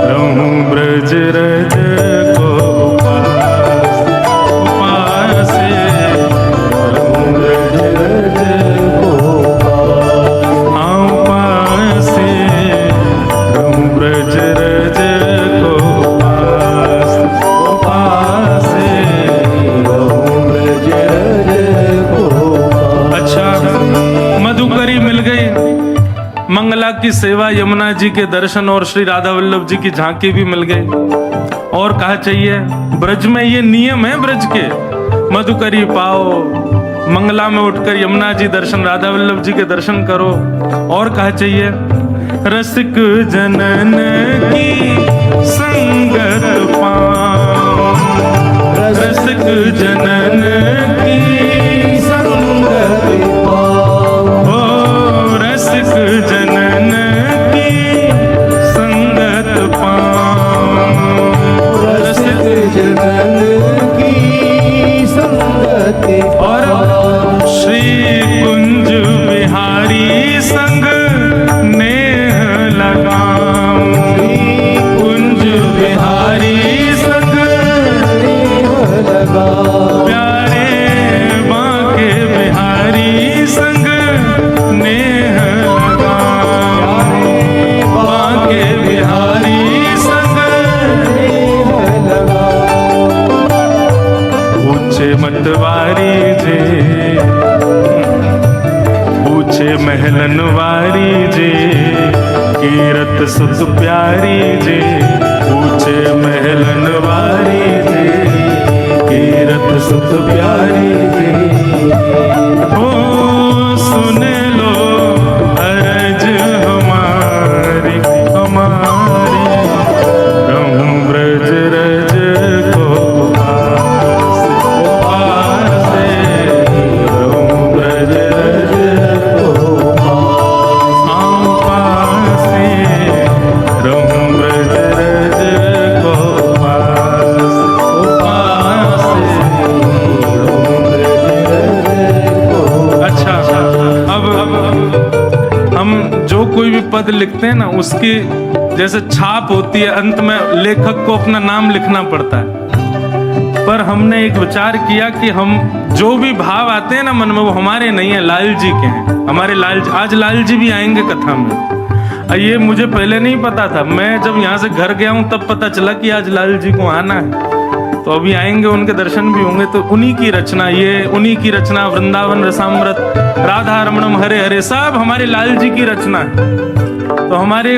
रहूं ब्रज रज को पास पासे, रहूं ब्रज रज को पासे, रहूं ब्रज रज को पास पासे, रहूं ब्रज रज को पास। अच्छा, मधुकरी मिल गई, मंगला की सेवा, यमुना जी के दर्शन और श्री राधा वल्लभ जी की झांकी भी मिल गई। और कहा चाहिए, ब्रज में ये नियम है ब्रज के, मधुकरी पाओ, मंगला में उठकर यमुना जी दर्शन, राधा वल्लभ जी के दर्शन करो। और कहा चाहिए, रसिक जनन की संगत पाओ, रसिक जनन की संगत पाओ, ओ रसिक जनन की संगत पाओ, रसिक जनन की संगत पाओ। श्री कुंज बिहारी संग नेह लगाऊं, कुंज बिहारी संग नेह लगाऊं, प्यारे बांके बिहारी संग नेह लगाऊं, बांके बिहारी संग नेह लगाऊं। ऊंचे मतवारी जे, ऊंचे महलन वारी जे, कीरत सुत प्यारी जे, ऊंचे महलन वारी जे, कीरत सुत प्यारी जे, ओ सुन लो अर्ज हमारी हमारी, रहूं ब्रज रज को पास पासे, रहूं ब्रज रज को पासे, रहूं ब्रज रज को पास पासे, रहूं ब्रज रज को। अच्छा, अब हम जो कोई भी पद लिखते हैं ना, उसकी जैसे छाप होती है, अंत में लेखक को अपना नाम लिखना पड़ता है। पर हमने एक विचार किया कि हम जो भी भाव आते हैं ना मन में, वो हमारे नहीं है, लाल जी के हैं। हमारे लाल जी, आज लाल जी भी आएंगे कथा में। ये मुझे पहले नहीं पता था, मैं जब यहाँ से घर गया हूँ तब पता चला कि आज लाल जी को आना है। तो अभी आएंगे, उनके दर्शन भी होंगे। तो उन्हीं की रचना, ये उन्हीं की रचना, वृंदावन रसामृत, राधा रमणम हरे हरे, सब हमारे लाल जी की रचना है। तो हमारे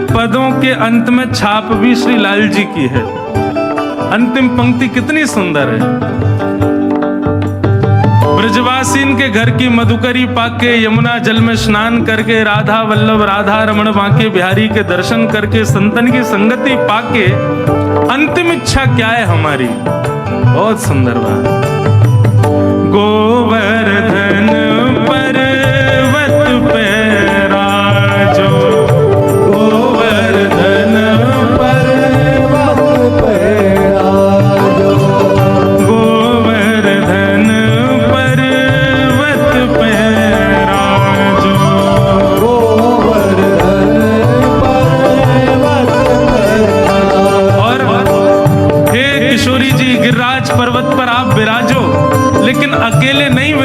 पदों के अंत में छाप भी श्री लाल जी की है। अंतिम पंक्ति कितनी सुंदर है। ब्रजवासीन के घर की मधुकरी पाके, यमुना जल में स्नान करके, राधा वल्लभ राधा रमण बांके बिहारी के दर्शन करके, संतन की संगति पाके, अंतिम इच्छा क्या है हमारी? बहुत सुंदर बात। गोवर्धन पर्वत पे राजो, गोवर्धन पर्वत पे राजो,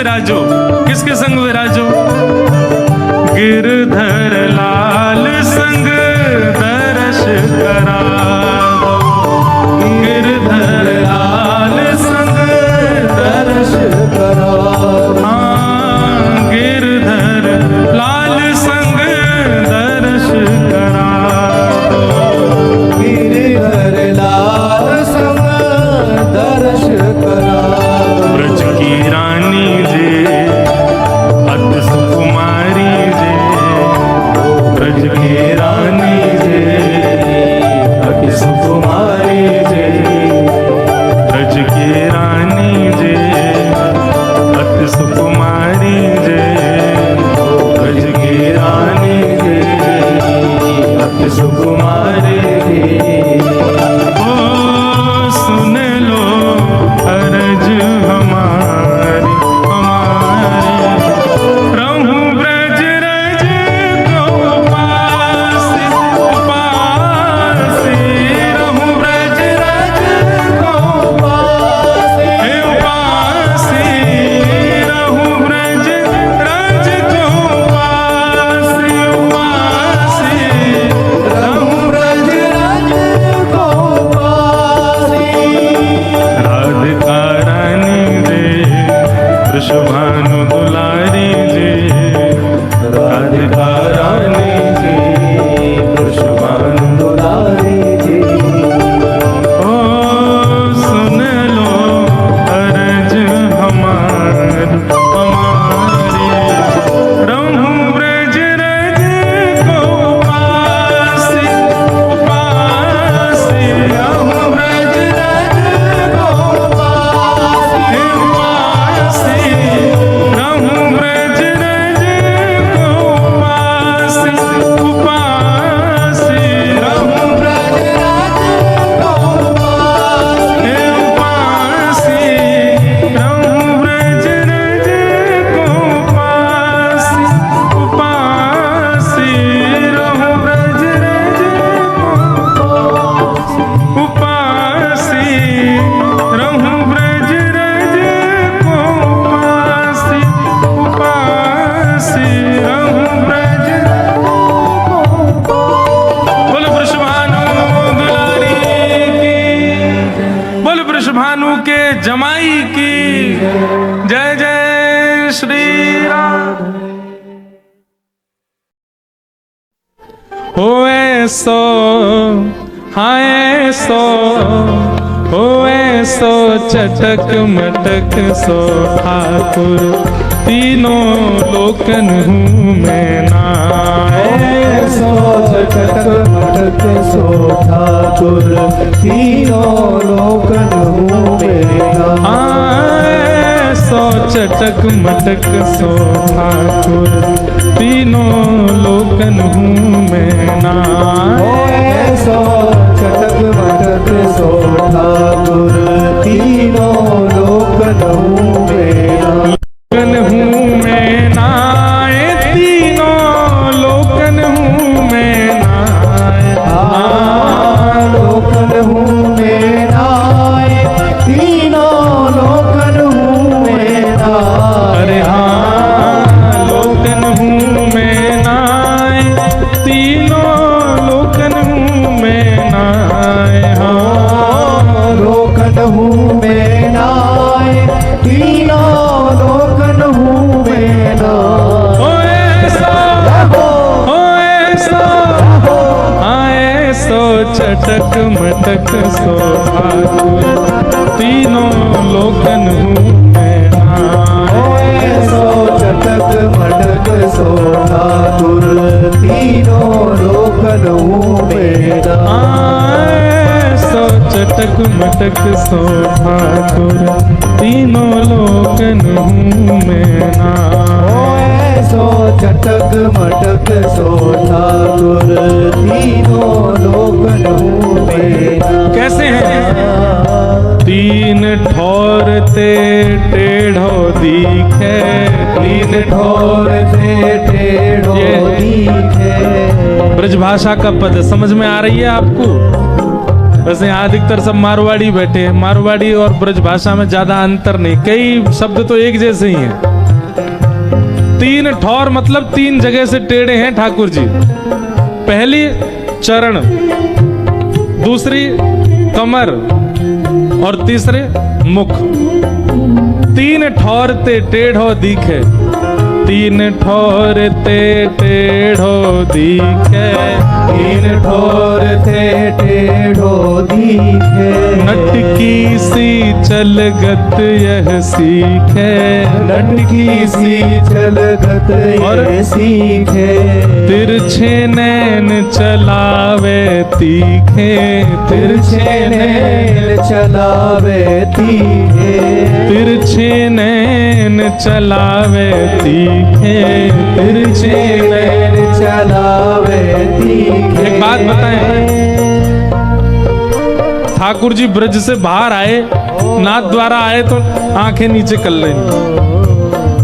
विराजो। किसके संग विराजो? गिरधर लाल संग दर्श करा दो। गिरधर लाल संग दर्श करा हाँ, गिरधर लाल संग दर्श करा दो। गिरधर लाल संग दर्श करा ब्रज की रानी जे अति सुकुमारी जे, ब्रज की रानी जे अति सुकुमारी जे, ब्रज की रानी जे अति सुकुमारी जे, ब्रज की रानी जे अति सुकुमारी जे। ओ सुन लो अर्ज हमारी हमारी, रहूं ब्रज रज को पासी पासी, रहूं ब्रज रज को पासी हे पासी, रहूं ब्रज रज को पासी पासी, रहूं ब्रज रज को पासी। राधिका रानी जे वृषभानु दुलारी जे, राधिका रानी जी वृषभानु दुलारी जी। ओ सुन लो अर्ज हमारी हमारी, रहूं ब्रज रज को पासी पासी, रहूं ब्रज रज को पासी हे पासी, रहूं ब्रज रज को पासी पासी, रहूं ब्रज रज को पासी हे पासी, रहूं ब्रज रज को पासी पासी, रहूं ब्रज रज को पासी, रहूं ब्रज रज को पासी पासी, रहूं ब्रज बोल वृषभानु दुलारी की, बोल वृषभानु के जमाई की जय जय श्री राम। होए सो हाय सो, होए सो चटक मटक सो ठाकुर, तीनों लोकन हूँ मैं नाय। सो चटक मटक सो ठाकुर, तीनों लोकन हूँ मेरा। आए सो चटक मटक सो ठाकुर, तीनों लोकन हूँ मैं नाय। सो चटक मटक सो ठाकुर, तीनों लोकन हूँ मेरा। लोकन हूँ मैं नाय, तीनों लोकन हूँ मैं नाय। लोकन हूँ मेरा, तीनों लोकन हूँ मेरा। अरे हाँ लोकन हूँ मैं नाय, तीनों लोकन हूँ मैं नाय। हाँ लोकन हूँ मेरा, तीनों लोकन हूँ मेरा। होए सो आए सो चटक मटक सो ठाकुर, तीनों लोकन हूँ मैं नाय। सो चटक मटक सो ठाकुर, तीनों लोकन हूँ मेरा। आए सो चटक मटक सो ठाकुर, तीनों लोकन हूँ मैं नाय। सो चटक मटक सो ठाकुर, तीनों लोकन हूँ मेरा। कैसे हैं? तीन ठौर ते टेढ़ो दिखे, तीन ठोर से टेढ़ो ये- दिखे। ब्रज भाषा का पद समझ में आ रही है आपको? वैसे यहाँ अधिकतर सब मारवाड़ी बैठे हैं, मारवाड़ी और ब्रज भाषा में ज्यादा अंतर नहीं, कई शब्द तो एक जैसे ही हैं। तीन ठौर मतलब तीन जगह से टेढ़े हैं ठाकुर जी। पहली चरण, दूसरी कमर और तीसरे मुख। तीन ठौर ते टेढ़ो दिखे, तीन ठौर ते टेढ़ो दिखे, तीन ठोर थे टेढ़ो दिखे, नटकी सी चलगत यह सीखे, लटकी सी चलगत और ये सीखे, तिरछे नैन चलावे तीखे, तिरछे नैन चलावे तीखे, तिरछे नैन चलावे तीखे, तिरछे नैन। नैन चलावे तीखे। एक बात बताएं, ठाकुर जी ब्रज से बाहर आए, नाथ द्वारा आए तो आंखें नीचे कर लेनी,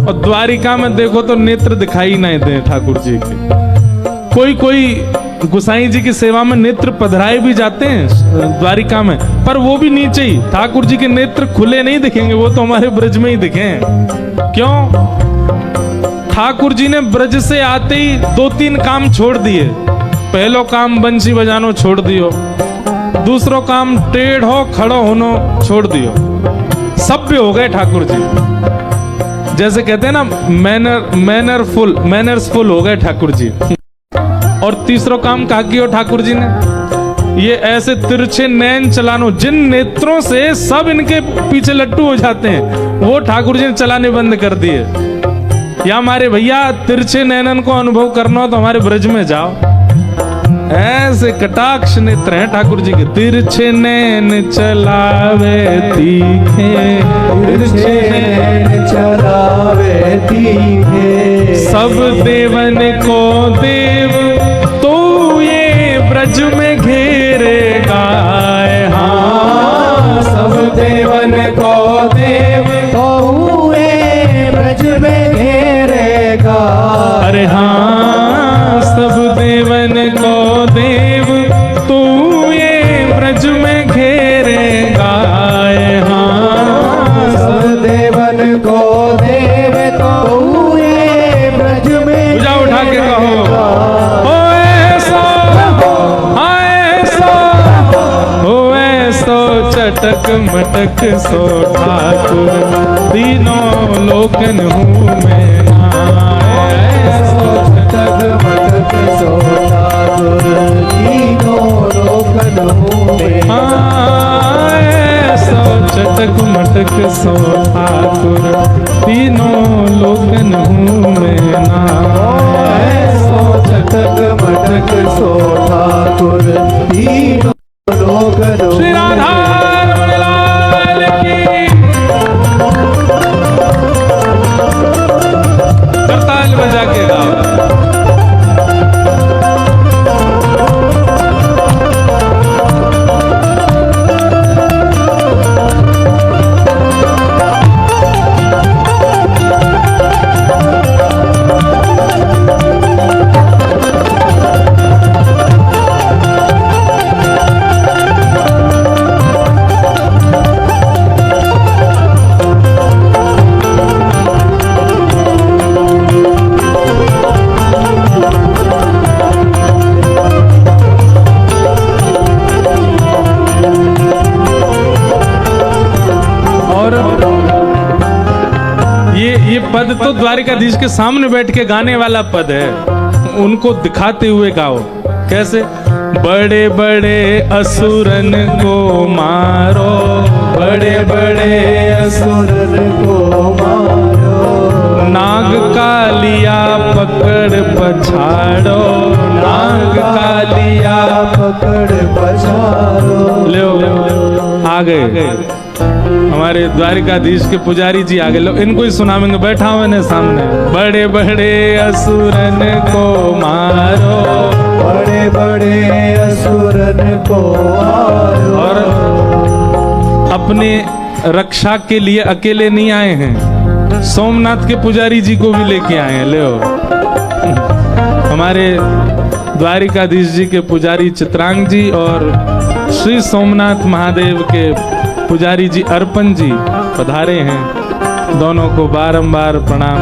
और द्वारिका में देखो तो नेत्र दिखाई नहीं दे ठाकुर जी के। कोई कोई गुसाई जी की सेवा में नेत्र पधराए भी जाते हैं द्वारिका में, पर वो भी नीचे ही, ठाकुर जी के नेत्र खुले नहीं दिखेंगे, वो तो हमारे ब्रज में ही दिखे। क्यों? ठाकुर जी ने ब्रज से आते ही दो तीन काम छोड़ दिए। पहलो काम बंसी बजानो छोड़ दियो, दूसरो काम टेढ़ो खड़ो होनो छोड़ दियो, सभ्य हो गए ठाकुर जी। जैसे कहते हैं ना, मैनर्सफुल हो गए ठाकुर जी। और तीसरो काम कहा किया ठाकुर जी ने, ये ऐसे तिरछे नैन चलानो, जिन नेत्रों से सब इनके पीछे लट्टू हो जाते हैं, वो ठाकुर जी ने चलाने बंद कर दिए। या हमारे भैया तिरछे नैनन को अनुभव करना हो तो हमारे ब्रज में जाओ, ऐसे कटाक्ष नेत्र हैं ठाकुर जी के। तिरछे नैन चलावे तीखे, तिरछे नैन चलावे तीखे, सब देवन को देव तो ये ब्रज में घेरेगा। हाँ, सब देवन को देव तो ये ब्रज में घेरेगा। अरे हाँ, सब देवन को देव तू ये ब्रज में घेरेगा। हाँ, सब देवन को देव तो ये ब्रज में पूजा उठा के कहो, ओ ऐसो, ऐसो, ओ ऐसो चटक मटक सो ठाकुर, तीनों लोकन हूँ मैं। ऐसो चटक मटक सो ठाकुर, तीनों लोकन हूँ मैं। ऐसो चटक मटक सो ठाकुर, तीनों लोकन हूँ मैं ना। ऐसो चटक मटक सो ठाकुर, तीनों लोकन हूँ श्री राधा रमण लाल की। करताल बजा के गाओ। ये पद तो द्वारिकाधीश के सामने बैठ के गाने वाला पद है, उनको दिखाते हुए गाओ। कैसे? बड़े बड़े असुरन को मारो, बड़े बड़े असुरन को मारो, नाग कालिया पकड़ पछाड़ो, नाग कालिया पकड़ पछाड़ो। लो आ गए हमारे द्वारिकाधीश के पुजारी जी आगे, लो इनको ही सुनावेंगे, बैठा हुए ने सामने। बड़े बड़े असुरन को मारो, बड़े बड़े असुरन को मारो, और अपने रक्षा के लिए अकेले नहीं आए हैं, सोमनाथ के पुजारी जी को भी लेके आए हैं। ले हमारे द्वारिकाधीश जी के पुजारी चित्रांग जी और श्री सोमनाथ महादेव के पुजारी जी अर्पण जी पधारे हैं, दोनों को बारंबार प्रणाम।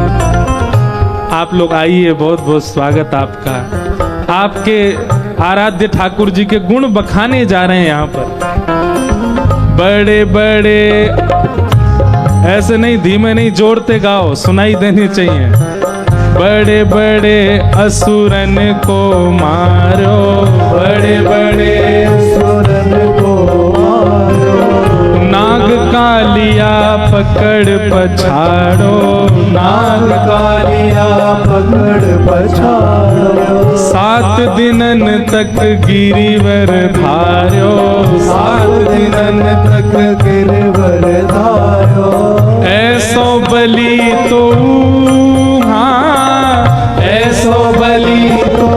आप लोग आइए, बहुत बहुत स्वागत आपका। आपके आराध्य ठाकुर जी के गुण बखाने जा रहे हैं यहाँ पर। बड़े बड़े, ऐसे नहीं, धीमे नहीं, जोड़ते गाओ, सुनाई देनी चाहिए। बड़े बड़े असुरन को मारो, बड़े बड़े असुरन को मारो, नाग कालिया पकड़ पछाड़ो, नाग कालिया पकड़ पछाड़ो, 7 दिनन तक गिरिवर धार्यो, 7 दिनन तक गिरवर धारो, ऐसो बलि तो हाँ, ऐसो बलि तो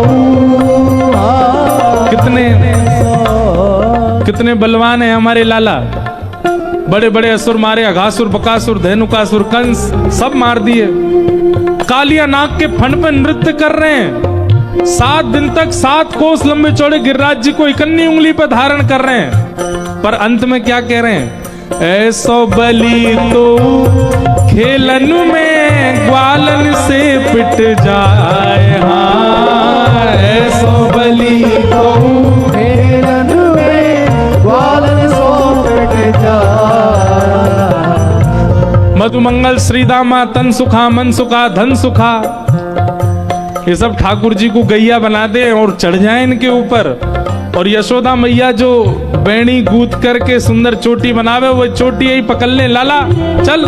कितने बलवान है हमारे लाला। बड़े बड़े असुर मारे, अघासुर, बकासुर, धेनुकासुर, कंस सब मार दिए। कालिया नाग के फन पर नृत्य कर रहे हैं। 7 दिन तक 7 कोस लंबे चौड़े गिरिराज जी को इकन्नी उंगली पर धारण कर रहे हैं। पर अंत में क्या कह रहे हैं? ऐसो बलि तो खेलन में ग्वालन से पिट जाए, हाँ, ऐसो बलि तो खेलन में ग्वालन सो पिट जाए। मधुमंगल श्रीदामा तन सुखा मन सुखा धन सुखा, ये सब ठाकुर जी को गैया बना दे और चढ़ जाए इनके ऊपर। और यशोदा मैया जो बैणी गूंथ करके सुंदर चोटी बनावे, वो चोटी यही पकड़ ले, लाला चल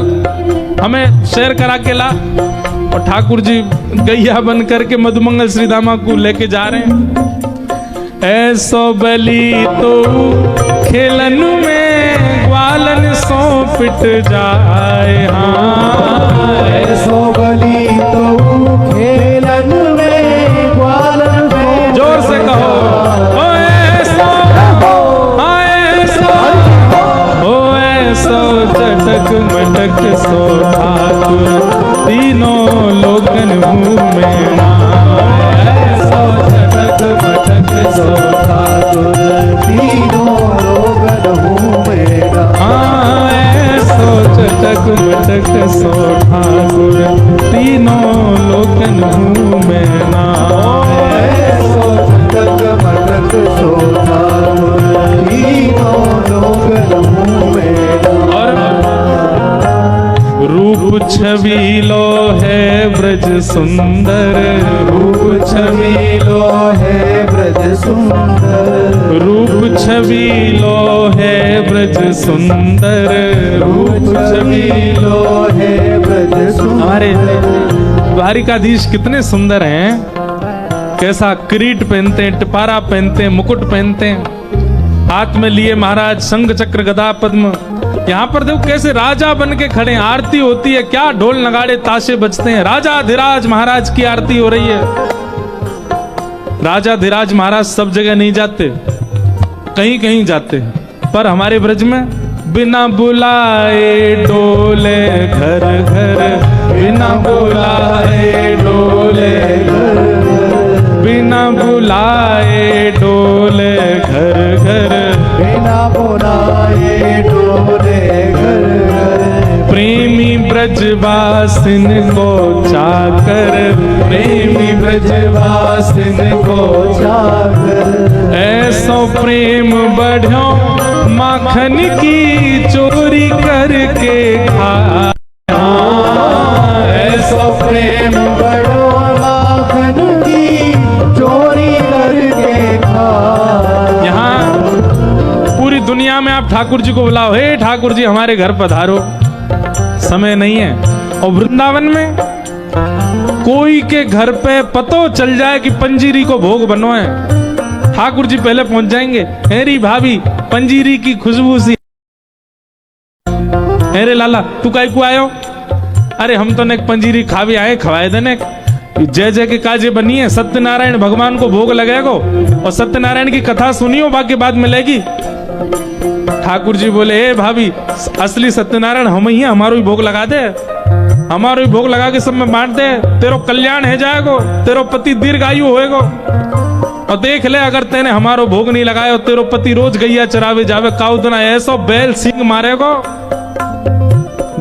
हमें शेयर करा के ला। और ठाकुर जी गैया बन करके मधुमंगल श्रीदामा को लेके जा रहे हैं। ऐसो बलि तो खेलन में ग्वालन सो पिट जाए, हाँ, ऐसो बलि तो खेलन में ग्वालन सो, जोर से कहो, ओ ऐसो, हाँ ऐसो, ओ ऐसो चटक मटक सो ठाकुर, तीनों लोकन मुँह में नाम। ऐसो चटक मटक सो ठाकुर, तीनों लोगन मुँह में नाम। हाँ, ऐसो चटक मटक सो ठाकुर, तीनों लोकन मुँह में नाम। ऐसो चटक मटक सो ठाकुर, तीनों लोगन मुँह में नाम। और रूप छबीलो है ब्रज सुंदर, रूप छबीलो है ब्रज सुंदर, रूप छबीलो है ब्रज सुंदर, रूप छबीलो है ब्रज सुंदर। हमारे द्वारिकाधीश कितने सुंदर हैं। कैसा किरीट पहनते हैं, टिपारा पहनते हैं, मुकुट पहनते हैं, हाथ में लिए महाराज शंख चक्र गदा पद्म। यहाँ पर देखो कैसे राजा बन के खड़े हैं। आरती होती है, क्या ढोल नगाड़े ताशे बजते हैं। राजा धीराज महाराज की आरती हो रही है। राजा धीराज महाराज सब जगह नहीं जाते, कहीं कहीं जाते हैं, पर हमारे ब्रज में बिना बुलाए डोले घर घर, बिना बुलाए डोले घर, बिना बुलाए डोले घर घर, बिना बुलाए डोले घर घर। प्रेमी ब्रजवासिन को चाकर, प्रेमी ब्रजवासिन को चाकर, ऐसो प्रेम बढ़ो माखन की चोरी करके खा। ऐसो प्रेम बड़ो माखन की चोरी करके खा। यहाँ पूरी दुनिया में आप ठाकुर जी को बुलाओ, हे ठाकुर जी हमारे घर पधारो, समय नहीं है। और वृंदावन में कोई के घर पे पतो चल जाए कि पंजीरी को भोग बनो है, ठाकुर जी पहले पहुंच जाएंगे। हेरी भाभी पंजीरी की खुशबू सी, अरे लाला तू काहे को आयो? अरे हम तो ने पंजीरी खावे आए, खवाए देने। जय जय के काजे बनी है, सत्यनारायण भगवान को भोग लगेगो और सत्यनारायण की कथा सुनियो, बाकी बाद मिलेगी। ठाकुर जी बोले, ए भाभी असली सत्यनारायण हम ही हैं, हमारो ही भोग लगा दे, हमारो ही भोग लगा के सब में बांट दे, तेरो कल्याण है जाएगो, तेरो पति दीर्घायु होएगो। और देख ले अगर तेने हमारो भोग नहीं लगाया तेरो पति रोज गैया चरावे जावे काउदना ऐसो बैल सिंह मारेगो।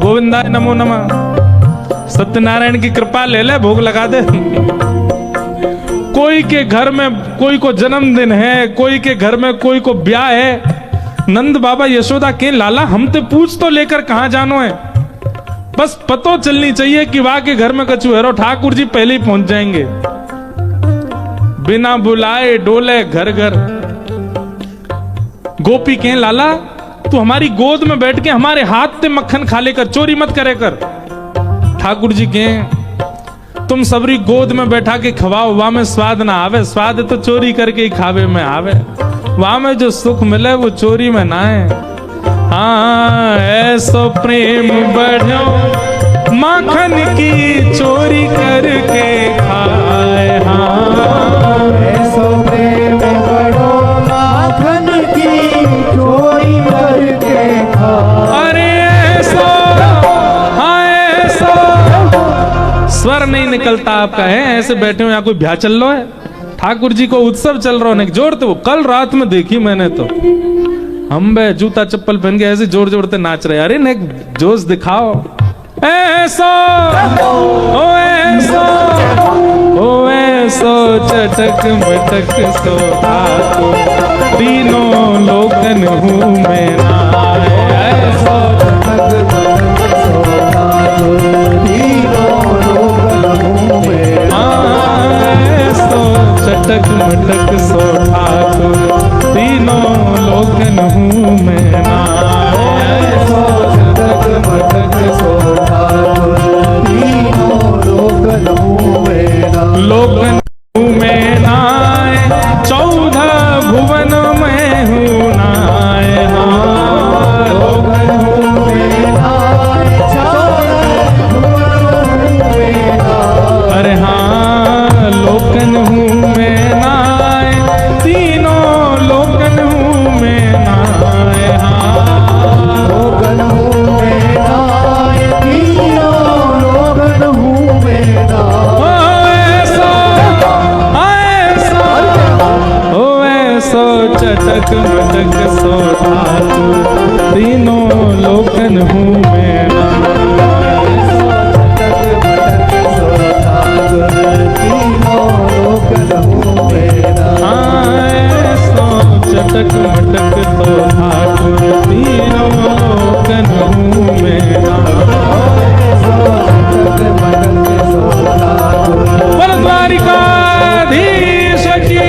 गोविंदाय नमो नमः। सत्यनारायण की कृपा ले ले भोग लगा दे। कोई के घर में कोई को जन्मदिन है, कोई के घर में कोई को ब्याह है, नंद बाबा यशोदा के लाला हम ते पूछ तो लेकर कहां जानो है। बस पतो चलनी चाहिए कि वहां के घर में कछु है, ठाकुर जी पहले ही पहुंच जाएंगे। बिना बुलाए डोले घर घर। गोपी के लाला तू हमारी गोद में बैठ के हमारे हाथ से मक्खन खा लेकर चोरी मत करे कर। ठाकुर जी के तुम सबरी गोद में बैठा के खवाओ, वहां में स्वाद ना आवे, स्वाद तो चोरी करके ही खावे में आवे। वहां में जो सुख मिले वो चोरी में ना है। हाँ ऐसो प्रेम बढ़ो माखन की चोरी करके खाए। हाँ ऐसो प्रेम बढ़ो माखन की चोरी करके खाए। अरे ऐसो, हाँ ऐसो स्वर नहीं निकलता आपका है, ऐसे बैठे हो यहाँ कोई ब्याह चल रहा है, ठाकुर जी को उत्सव चल रहा है। जोर तो कल रात में देखी मैंने तो, हम बे जूता चप्पल पहन के ऐसे जोर जोर से नाच रहे। अरे ने जोश दिखाओ। ऐसो ओ ऐसो ओ ऐसो चटक मटक सो ठाकुर तीनों लोकन हूँ मैं नाय। ऐसो चटक मटक सो ठाकुर तीनों लोकन हूँ मैं नाय। ऐसो चटक मटक सो ठाकुर तीनों लोकन हूँ मैं नाय। ऐसो चटक मटक सो ठाकुर तीनों लोकन हूँ मैं नाय। लोकन हूँ मैं नाय 14 भुवन में हूँ नाय। हाँ लोकन हूँ मैं नाय 14 भुवन में नाय। अरे हाँ लोकन हूँ मैं नाय तीनों लोकन हूँ मैं नाय। हाँ लोकन हूँ मैं नाय तीनों लोकन हूँ मैं नाय। ओ ऐसो चटक मटक सो ठाकुर तीनों लोकन हूँ मैं नाय। चटक मटक सो ठाकुर तीनों लोकन हूँ मैं नाय। हाँ ऐसो चटक मटक सो ठाकुर तीनों लोकन हूँ मैं नाय। चटक मटक सो ठाकुर बोल द्वारिकाधीश की।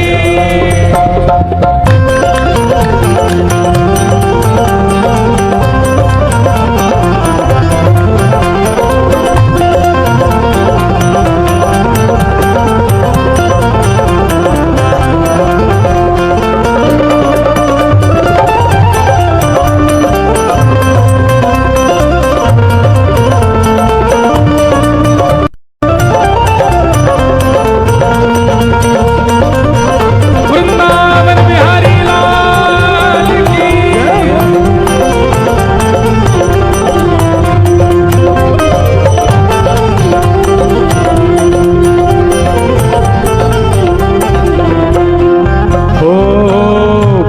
वृंदावन बिहारी लाल की। ओ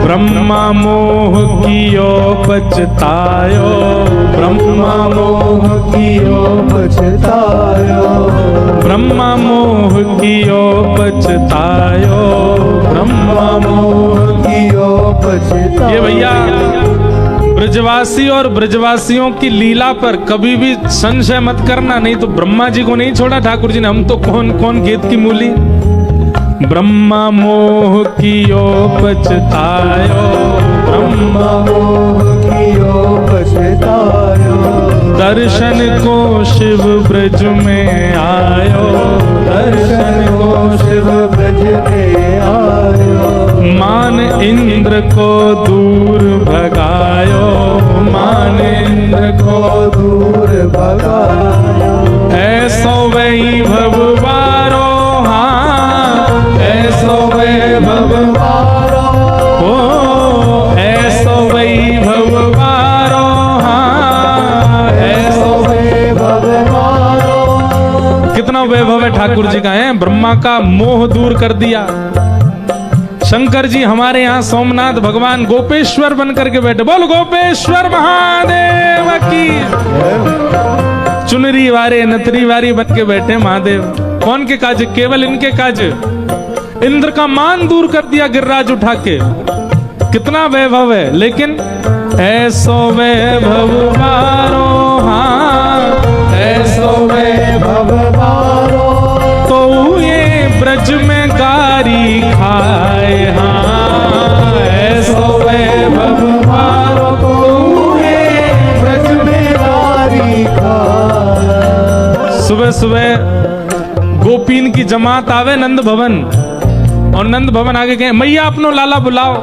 ब्रह्मा मोह कियो पछतायो, ब्रह्मा मोह कियो पछतायो। ब्रह्मा मोह कियो पछतायो, ब्रह्मा मोह। कियो पछतायो। ये भैया ब्रजवासी और ब्रजवासियों की लीला पर कभी भी संशय मत करना, नहीं तो ब्रह्मा जी को नहीं छोड़ा ठाकुर जी ने, हम तो कौन कौन गेत की मूली। ब्रह्मा मोह कियो पछतायो, ब्रह्मा मोह कियो पछतायो। दर्शन को शिव ब्रज में आयो, दर्शन को शिव ब्रज में आयो। मान इंद्र को दूर भगायो, मान इंद्र को दूर भगायो। ऐसो वैभव वारो, हाँ ऐसो वैभव वारो। ओ ऐसो वैभव वारो, हाँ ऐसो वैभव वारो। कितना वैभव है ठाकुर जी का है। ब्रह्मा का मोह दूर कर दिया, शंकर जी हमारे यहाँ सोमनाथ भगवान गोपेश्वर बन करके बैठे। बोल गोपेश्वर महादेव की। चुनरी वारे नतरी वारी बन के बैठे महादेव। कौन के काज? केवल इनके काज। इंद्र का मान दूर कर दिया गिरिराज उठा के। कितना वैभव है, लेकिन ऐसो वैभव मारो, हाँ ऐसो वैभव मारो तो ये ब्रज में गारी खाए, हाँ ऐसो वैभव मारो तो ये ब्रज में गारी खाए। सुबह सुबह गोपीन की जमात आवे नंद भवन, और नंद भवन आगे गए मैया अपनो लाला बुलाओ।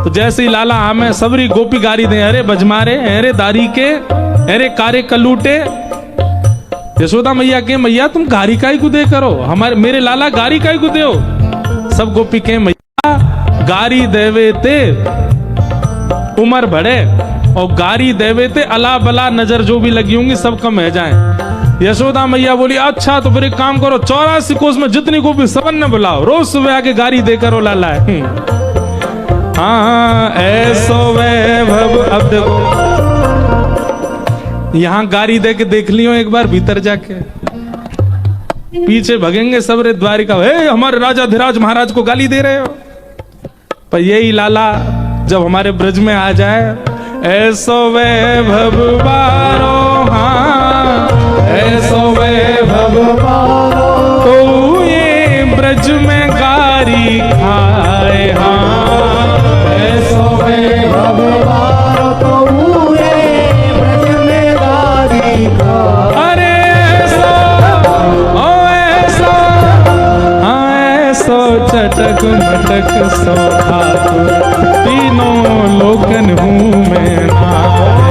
तो जैसे ही लाला आमे सबरी गोपी गारी दे, अरे बजमारे, अरे दारी के, अरे कारे कलूटे। यशोदा मैया के मैया तुम गारी काई को दे करो, हमारे मेरे लाला गारी काई को दे हो। सब गोपी के मैया गारी देवे ते उमर बढ़े, और गारी देवे ते अला बला नजर जो भी लगी होंगी सब कम है जाए। यशोदा मैया बोली अच्छा तो फिर एक काम करो, 84 कोस में जितनी गोपी सबन ने बुलाओ, रोज सुबह आके गारी दे करो लाला। हाँ ऐसो वैभव। अब देखो यहां गारी दे के देख लियो एक बार भीतर जाके, पीछे भगेंगे सब रे द्वारिका, हे हमारे राजा धीराज महाराज को गाली दे रहे हो। पर यही लाला जब हमारे ब्रज में आ जाए, ऐसो वैभव बारो, हाँ ऐसो वैभव बारो तो ये ब्रज में गारी खाए, हाँ ऐसो वैभव बारो तो ये ब्रज में गारी खाए। अरे ऐसो ओ ऐसो, हाँ ऐसो चटक मटक सो ठाकुर, तीनों लोकन हूँ मैं ना।